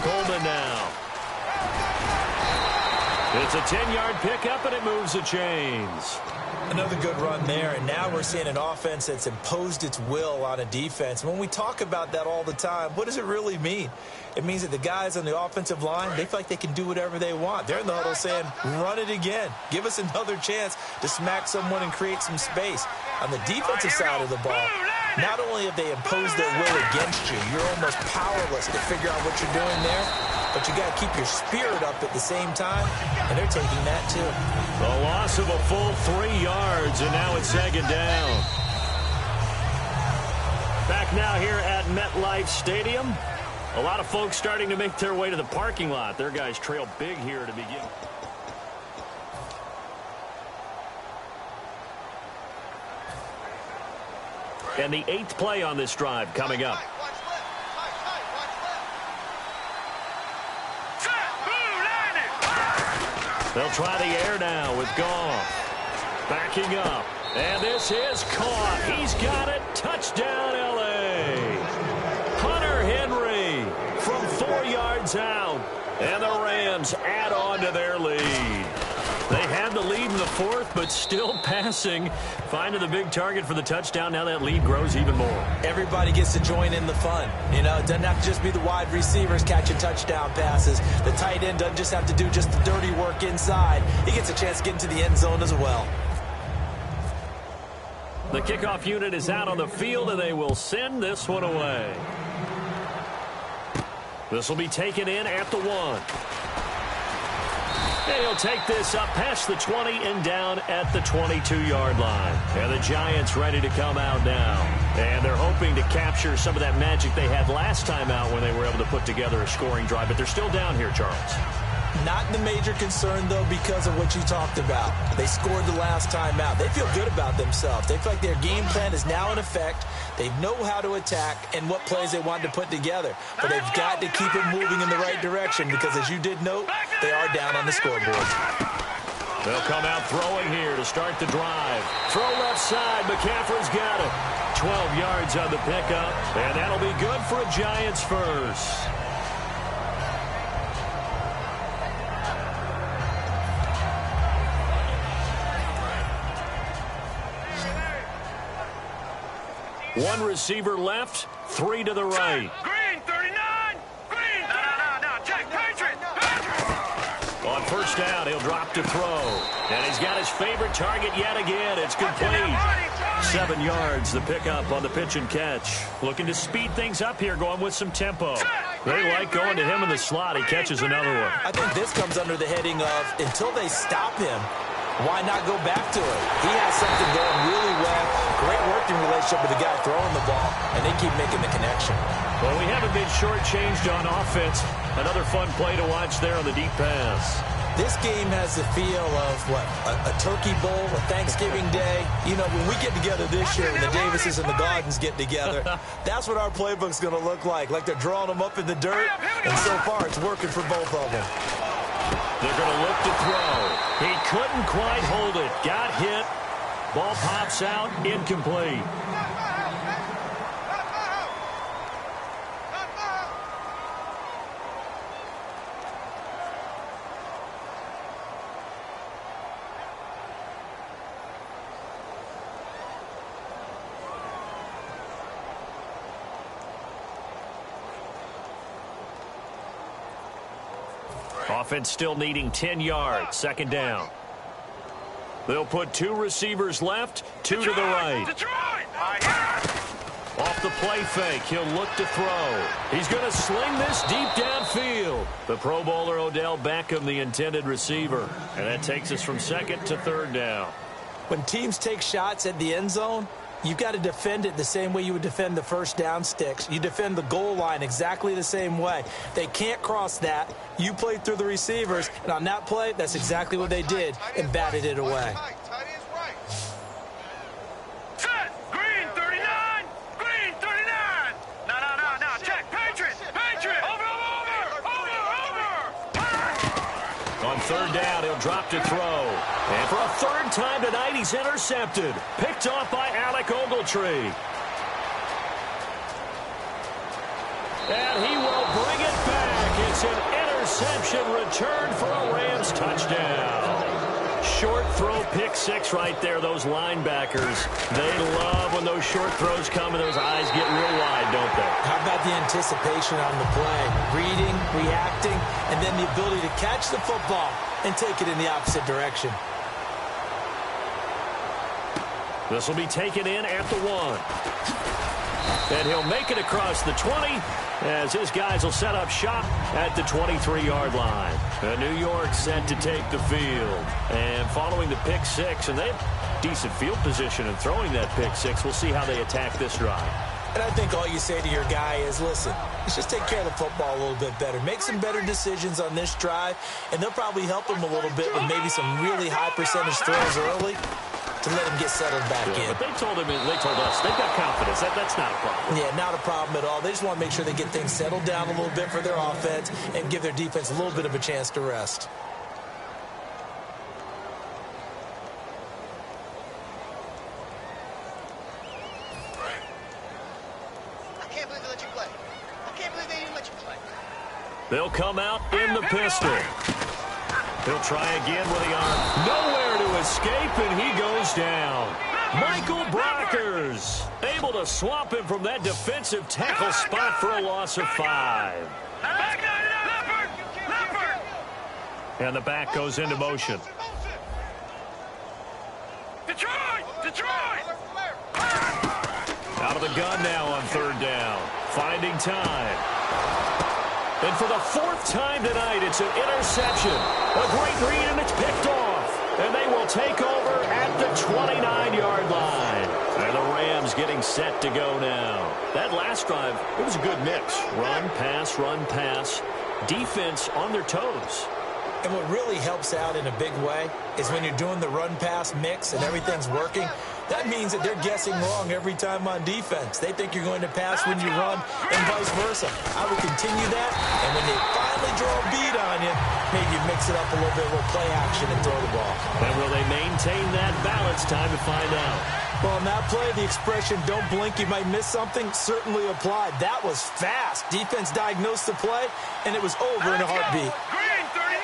Philly. Coleman now. It's a 10-yard pickup, and it moves the chains. Another good run there, and now we're seeing an offense that's imposed its will on a defense. When we talk about that all the time, what does it really mean? It means that the guys on the offensive line, they feel like they can do whatever they want. They're in the huddle saying, run it again. Give us another chance to smack someone and create some space. On the defensive side of the ball, not only have they imposed their will against you, you're almost powerless to figure out what you're doing there, but you got to keep your spirit up at the same time, and they're taking that too. A loss of a full 3 yards, and now it's 2nd down. Back now here at MetLife Stadium. A lot of folks starting to make their way to the parking lot. Their guys trail big here to begin. And the 8th play on this drive coming up. They'll try the air now with Goff. Backing up. And this is caught. He's got it. Touchdown, L.A. Hunter Henry from 4 yards out. And the Rams add on to their lead. They had the lead in the 4th, but still passing. Finding the big target for the touchdown. Now that lead grows even more. Everybody gets to join in the fun. You know, it doesn't have to just be the wide receivers catching touchdown passes. The tight end doesn't just have to do just the dirty work inside. He gets a chance to get into the end zone as well. The kickoff unit is out on the field, and they will send this one away. This will be taken in at the 1. And he'll take this up past the 20 and down at the 22-yard line. And the Giants ready to come out now. And they're hoping to capture some of that magic they had last time out when they were able to put together a scoring drive. But they're still down here, Charles. Not the major concern, though, because of what you talked about. They scored the last time out. They feel good about themselves. They feel like their game plan is now in effect. They know how to attack and what plays they want to put together. But they've got to keep it moving in the right direction because, as you did note, they are down on the scoreboard. They'll come out throwing here to start the drive. Throw left side. McCaffrey's got it. 12 yards on the pickup. And that'll be good for a Giants first. One receiver left, 3 to the right. Green, 39. Green, no. Check, Patriot. On first down, he'll drop to throw. And he's got his favorite target yet again. It's complete. 7 yards, the pickup on the pitch and catch. Looking to speed things up here, going with some tempo. They like going to him in the slot. He catches another one. I think this comes under the heading of, until they stop him, why not go back to it? He has something going really well. Great working relationship with the guy throwing the ball, and they keep making the connection. Well, we haven't been shortchanged on offense. Another fun play to watch there on the deep pass. This game has the feel of, what, a Turkey Bowl, a Thanksgiving Day. You know, when we get together this year, when the Davises and the Gardens get together, that's what our playbook's going to look like they're drawing them up in the dirt, and so far it's working for both of them. They're going to look to throw. He couldn't quite hold it. Got hit. Ball pops out. Incomplete. Offense still needing 10 yards. Second down. They'll put 2 receivers left, 2 to the right. Off the play fake, he'll look to throw. He's going to sling this deep downfield. The Pro Bowler Odell Beckham, the intended receiver. And that takes us from second to third down. When teams take shots at the end zone, you've got to defend it the same way you would defend the first down sticks. You defend the goal line exactly the same way. They can't cross that. You play through the receivers, and on that play, that's exactly what they did and batted it away. Set! Green 39! Green 39! No, check! Patriot! Over! On third down, he'll drop to throw. And for a third time tonight, he's intercepted. Picked off by Alec Ogletree. And he will bring it back. It's an interception return for a Rams touchdown. Short throw, pick six right there. Those linebackers, they love when those short throws come and those eyes get real wide, don't they? How about the anticipation on the play? Reading, reacting, and then the ability to catch the football and take it in the opposite direction. This will be taken in at the 1. And he'll make it across the 20 as his guys will set up shop at the 23-yard line. New York set to take the field. And following the pick six, and they have decent field position in throwing that pick six. We'll see how they attack this drive. And I think all you say to your guy is, listen, let's just take care of the football a little bit better. Make some better decisions on this drive, and they'll probably help him a little bit with maybe some really high percentage throws early to let him get settled back in. But they told us they've got confidence. That's not a problem. Yeah, not a problem at all. They just want to make sure they get things settled down a little bit for their offense and give their defense a little bit of a chance to rest. I can't believe they let you play. I can't believe they didn't let you play. They'll come out in the pistol. He'll try again with the arm. Nowhere to escape, and he goes down. Michael Brockers able to swap him from that defensive tackle spot for a loss of 5. And the back goes into motion. Detroit! Out of the gun now on third down. Finding time. And for the 4th time tonight, it's an interception. A great read, and it's picked off. And they will take over at the 29-yard line. And the Rams getting set to go now. That last drive, it was a good mix. Run, pass. Defense on their toes. And what really helps out in a big way is when you're doing the run-pass mix and everything's working, that means that they're guessing wrong every time on defense. They think you're going to pass when you run and vice versa. I would continue that, and when they finally draw a bead on you, maybe you mix it up a little bit with play action and throw the ball. And will they maintain that balance? Time to find out. Well, on that play, the expression, don't blink, you might miss something, certainly applied. That was fast. Defense diagnosed the play, and it was over in a heartbeat. Green 39!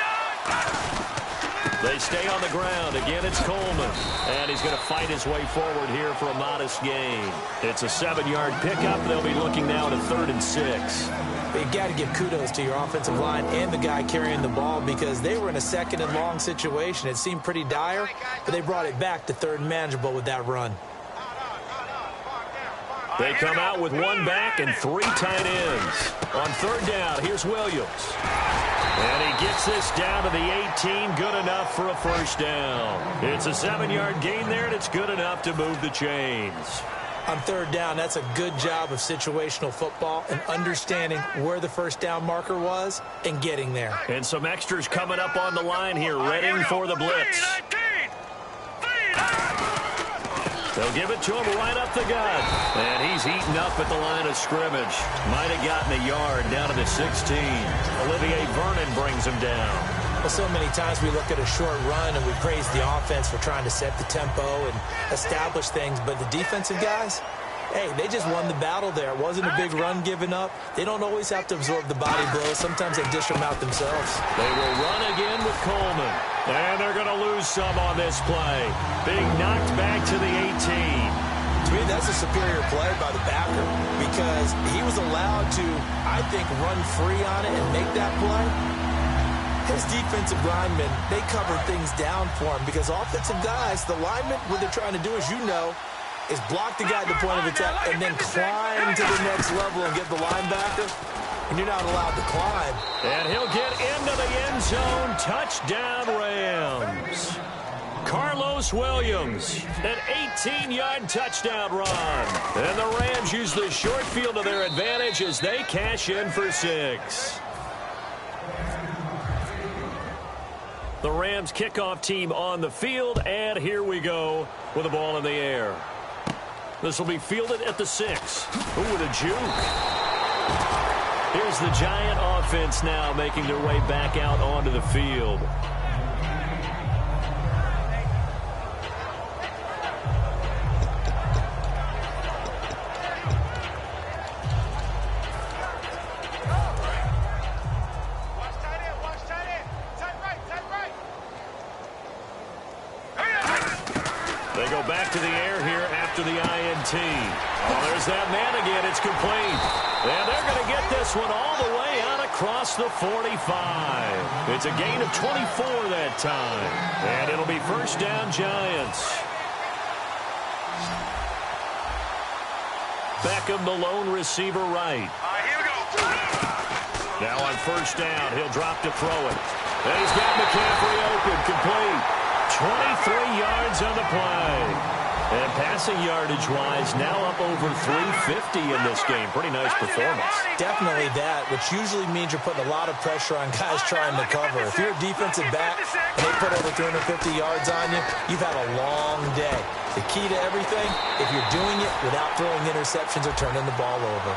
They stay on the ground. Again, it's Coleman. And he's going to fight his way forward here for a modest gain. It's a 7-yard pickup. They'll be looking now at a 3rd and 6. But you got to give kudos to your offensive line and the guy carrying the ball because they were in a 2nd and long situation. It seemed pretty dire, but they brought it back to 3rd and manageable with that run. They come out with 1 back and 3 tight ends. On 3rd down, here's Williams. And he gets this down to the 18, good enough for a 1st down. It's a 7-yard gain there, and it's good enough to move the chains. On 3rd down, that's a good job of situational football and understanding where the 1st down marker was and getting there. And some extras coming up on the line here, ready for the blitz. They'll give it to him right up the gut. And he's eaten up at the line of scrimmage. Might have gotten a yard down to the 16. Olivier Vernon brings him down. Well, so many times we look at a short run and we praise the offense for trying to set the tempo and establish things. But the defensive guys, hey, they just won the battle there. It wasn't a big run given up. They don't always have to absorb the body blows. Sometimes they dish them out themselves. They will run again with Coleman. And they're going to lose some on this play. Being knocked back to the 18. To me, that's a superior play by the backer because he was allowed to, I think, run free on it and make that play. His defensive linemen, they cover things down for him because offensive guys, the linemen, what they're trying to do, as you know, is block the guy at the point of attack and then climb to the next level and get the linebacker, and you're not allowed to climb. And he'll get into the end zone. Touchdown, Rams. Carlos Williams, an 18-yard touchdown run. And the Rams use the short field to their advantage as they cash in for 6. The Rams kickoff team on the field, and here we go with the ball in the air. This will be fielded at the 6. Ooh, with a juke. Here's the Giant offense now making their way back out onto the field. They go back to the air here after the INT. Oh, there's that man again. It's complete. And they're going to get this one all the way out across the 45. It's a gain of 24 that time. And it'll be first down, Giants. Beckham, the lone receiver, right. Here we go. Now on first down, he'll drop to throw it. And he's got McCaffrey open, complete. 23 yards on the play. And passing yardage-wise, now up over 350 in this game. Pretty nice performance. Definitely that, which usually means you're putting a lot of pressure on guys trying to cover. If you're a defensive back and they put over 350 yards on you, you've had a long day. The key to everything, if you're doing it without throwing interceptions or turning the ball over.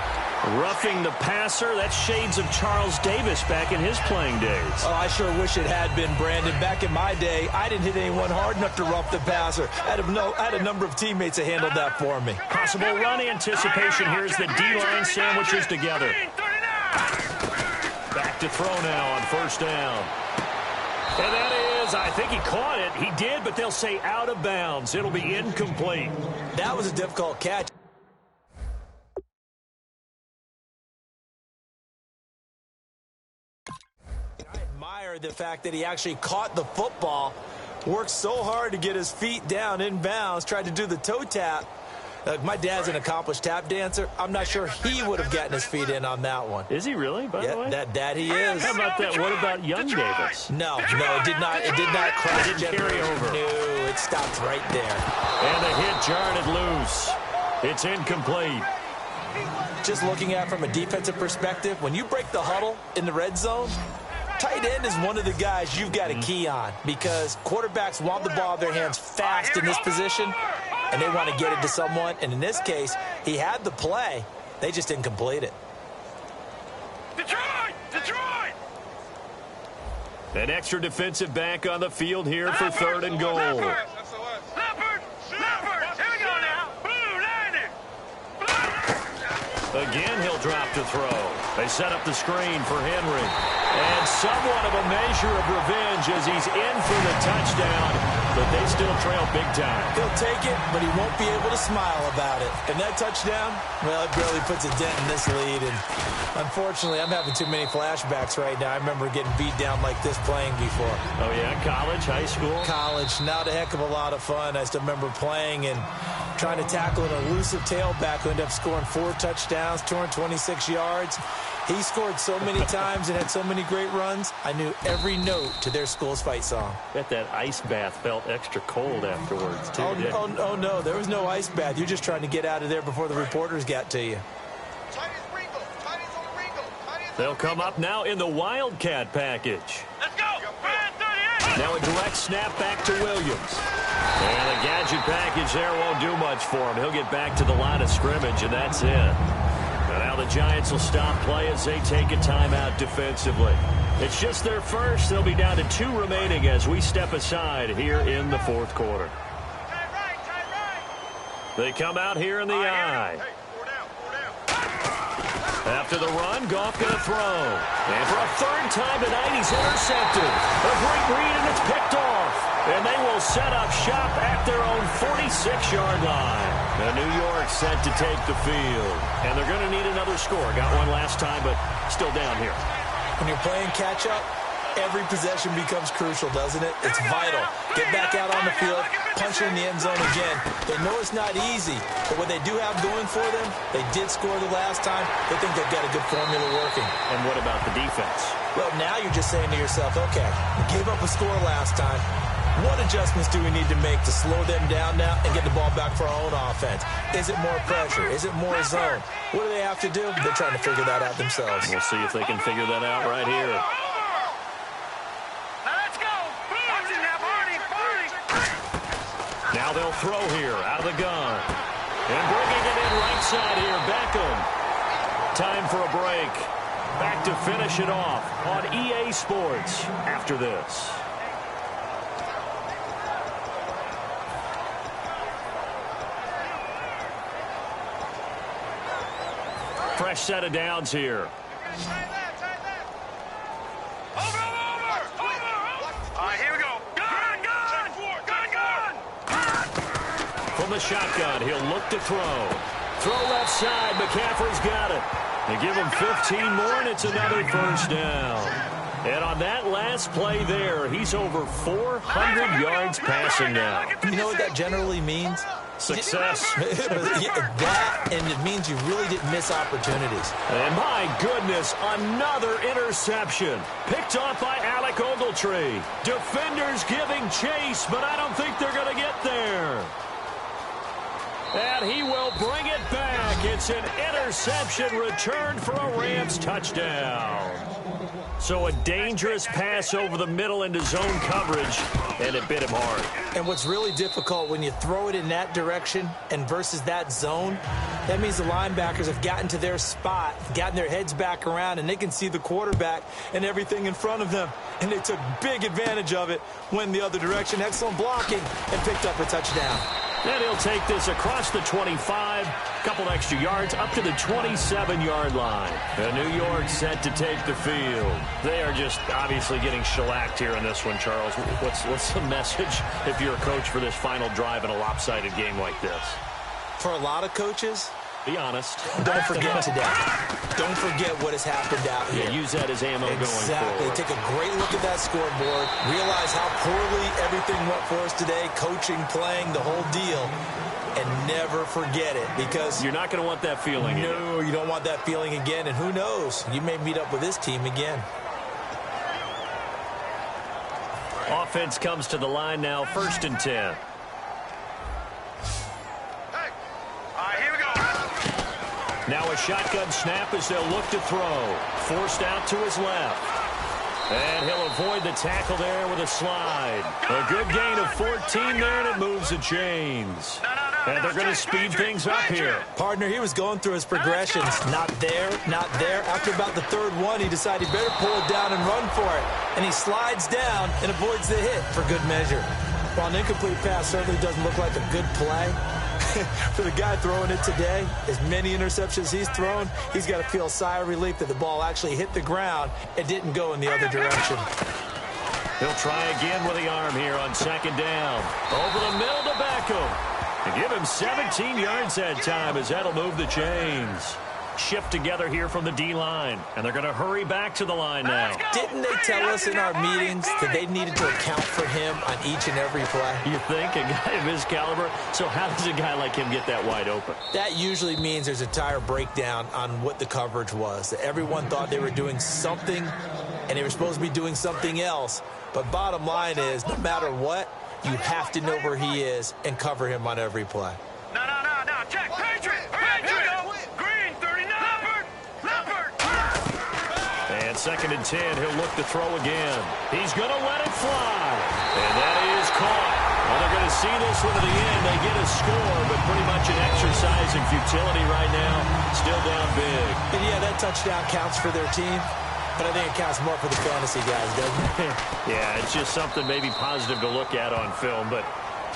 Roughing the passer, that's shades of Charles Davis back in his playing days. Oh, I sure wish it had been, Brandon. Back in my day, I didn't hit anyone hard enough to rough the passer. I had a number of teammates that handled that for me. Possible run anticipation here as the D-line sandwiches together. Back to throw now on first down. And that is, I think he caught it. He did, but they'll say out of bounds. It'll be incomplete. That was a difficult catch. I admire the fact that he actually caught the football, worked so hard to get his feet down in bounds, tried to do the toe tap. My dad's an accomplished tap dancer. I'm not sure he would have gotten his feet in on that one. Is he really, by the way? That he is. How about that? What about young Davis? No, it did not cross. It didn't carry over. No, it stopped right there. And the hit jarred it loose. It's incomplete. Just looking at it from a defensive perspective, when you break the huddle in the red zone, tight end is one of the guys you've got to key on because quarterbacks want the ball in their hands fast in this position, and they want to get it to someone. And in this case, he had the play. They just didn't complete it. Detroit! An extra defensive back on the field here for third and goal. Leopard! Here we go now. Blue, landing. Again, he'll drop to throw. They set up the screen for Henry. And somewhat of a measure of revenge as he's in for the touchdown, but they still trail big time. He'll take it, but he won't be able to smile about it. And that touchdown, well, it barely puts a dent in this lead. And unfortunately, I'm having too many flashbacks right now. I remember getting beat down like this playing before. Oh, yeah? College, high school? College. Not a heck of a lot of fun. I still remember playing and trying to tackle an elusive tailback who ended up scoring 4 touchdowns, 226 yards. He scored so many times and had so many great runs, I knew every note to their school's fight song. Bet that ice bath felt extra cold afterwards, too. Oh, no, there was no ice bath. You're just trying to get out of there before the reporters got to you. They'll come up now in the Wildcat package. Let's go. 38. Now a direct snap back to Williams. And the gadget package there won't do much for him. He'll get back to the line of scrimmage, and that's it. Now the Giants will stop play as they take a timeout defensively. It's just their first. They'll be down to 2 remaining as we step aside here in the fourth quarter. They come out here in the eye. After the run, Goff going to throw. And for a third time tonight, he's intercepted. A great read, and it's picked off. And they will set up shop at their own 46-yard line. Now New York set to take the field. And they're going to need another score. Got one last time, but still down here. When you're playing catch-up, Every possession becomes crucial, doesn't it? It's vital. Get back out on the field, punch it in the end zone again. They know it's not easy, but what they do have going for them, they did score the last time. They think they've got a good formula working. And what about the defense? Well, now you're just saying to yourself, okay, we gave up a score last time. What adjustments do we need to make to slow them down now and get the ball back for our own offense? Is it more pressure? Is it more zone? What do they have to do? They're trying to figure that out themselves. We'll see if they can figure that out right here. Now they'll throw here out of the gun. And bringing it in right side here, Beckham. Time for a break. Back to finish it off on EA Sports after this. Fresh set of downs here. From the shotgun, he'll look to throw. Throw left side, McCaffrey's got it. They give him 15 more, and it's another first down. And on that last play there, he's over 400 yards passing now. You know what that generally means? Success. That, and it means you really didn't miss opportunities. And my goodness, another interception. Picked off by Alec Ogletree. Defenders giving chase, but I don't think they're going to get there. And he will bring it back. It's an interception returned for a Rams touchdown. So a dangerous pass over the middle into zone coverage, and it bit him hard. And what's really difficult when you throw it in that direction and versus that zone, that means the linebackers have gotten to their spot, gotten their heads back around, and they can see the quarterback and everything in front of them. And they took big advantage of it, went the other direction, excellent blocking, and picked up a touchdown. And he'll take this across the 25, couple extra yards up to the 27-yard line. And New York set to take the field. They are just obviously getting shellacked here in this one, Charles. What's the message if you're a coach for this final drive in a lopsided game like this? For a lot of coaches, be honest. Don't forget today. Don't forget what has happened out here. Yeah, use that as ammo going forward. Exactly. Take a great look at that scoreboard. Realize how poorly everything went for us today. Coaching, playing, the whole deal. And never forget it, because you're not going to want that feeling. No, you don't want that feeling again. And who knows? You may meet up with this team again. Offense comes to the line now, 1st and 10. Now a shotgun snap as they'll look to throw. Forced out to his left. And he'll avoid the tackle there with a slide. A good gain of 14 there, and it moves the chains. And they're going to speed things up here. Partner, he was going through his progressions. Not there, not there. After about the third one, he decided he better pull it down and run for it. And he slides down and avoids the hit for good measure. While an incomplete pass certainly doesn't look like a good play, for the guy throwing it today, as many interceptions he's thrown, he's got to feel a sigh of relief that the ball actually hit the ground and didn't go in the other direction. He'll try again with the arm here on 2nd down. Over the middle to Beckham. And give him 17 yards that time as that'll move the chains. Shift together here from the D-line. And they're going to hurry back to the line now. Didn't they tell us in our meetings that they needed to account for him on each and every play? You think? A guy of his caliber? So how does a guy like him get that wide open? That usually means there's a entire breakdown on what the coverage was. That everyone thought they were doing something, and they were supposed to be doing something else. But bottom line is, no matter what, you have to know where he is and cover him on every play. No. Check. Patriot. Green, 39. Leopard. And 2nd and 10, he'll look to throw again. He's going to let it fly. And that is caught. Well, they're going to see this one to the end. They get a score, but pretty much an exercise in futility right now. Still down big. And yeah, that touchdown counts for their team. But I think it counts more for the fantasy guys, doesn't it? Yeah, it's just something maybe positive to look at on film, but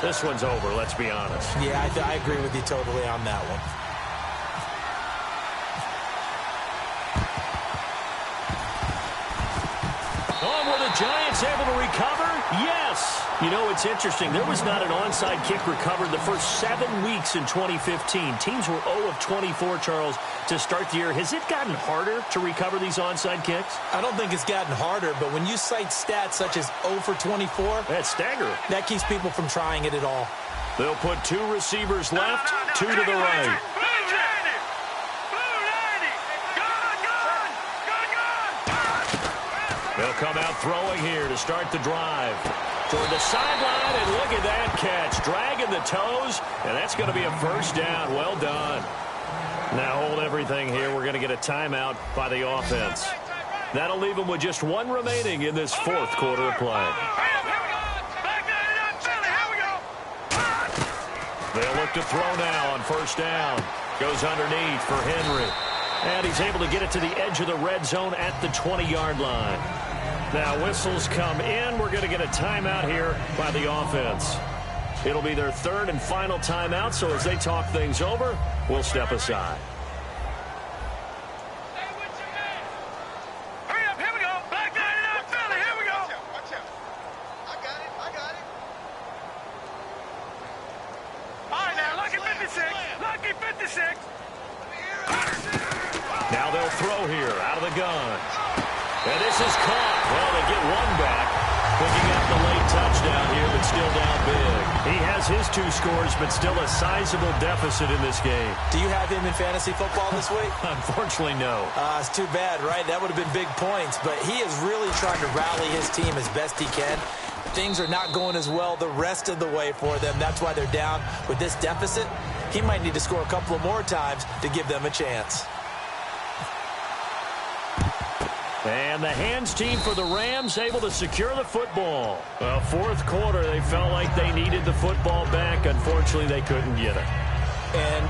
this one's over, let's be honest. Yeah, I agree with you totally on that one. Oh, were the Giants able to recover? Yes. You know, it's interesting. There was not an onside kick recovered the first 7 weeks in 2015. Teams were 0 of 24, Charles, to start the year. Has it gotten harder to recover these onside kicks? I don't think it's gotten harder, but when you cite stats such as 0 for 24, that's staggering. That keeps people from trying it at all. They'll put 2 receivers left, 2 to the right. They'll come out throwing here to start the drive. Toward the sideline, and look at that catch. Dragging the toes, and that's going to be a first down. Well done. Now hold everything here. We're going to get a timeout by the offense. That'll leave them with just 1 remaining in this 4th quarter of play. They'll look to throw now on first down. Goes underneath for Henry. And he's able to get it to the edge of the red zone at the 20-yard line. Now whistles come in. We're going to get a timeout here by the offense. It'll be their 3rd and final timeout, so as they talk things over, we'll step aside. Hurry up, here we go. Back 99, Philly, here we go. Watch out. I got it. All right, now, lucky 56. Lucky 56. Now they'll throw here out of the gun. And this is caught. Well, they get 1 back. Picking up the late touchdown here, but still down big. He has his 2 scores, but still a sizable deficit in this game. Do you have him in fantasy football this week? Unfortunately, no. It's too bad, right? That would have been big points, but he is really trying to rally his team as best he can. Things are not going as well the rest of the way for them. That's why they're down with this deficit. He might need to score a couple of more times to give them a chance. And the hands team for the Rams able to secure the football. Well, 4th quarter, they felt like they needed the football back. Unfortunately, they couldn't get it. And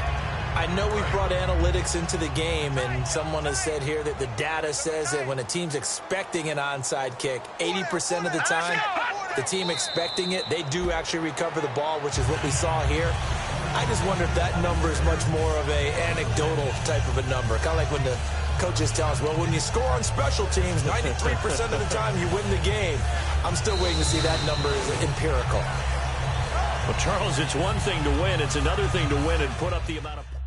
I know we brought analytics into the game, and someone has said here that the data says that when a team's expecting an onside kick, 80% of the time, the team expecting it, they do actually recover the ball, which is what we saw here. I just wonder if that number is much more of a anecdotal type of a number. Kind of like when the coaches tell us, well, when you score on special teams, 93% of the time you win the game. I'm still waiting to see that number is empirical. Well, Charles, it's one thing to win. It's another thing to win and put up the amount of points.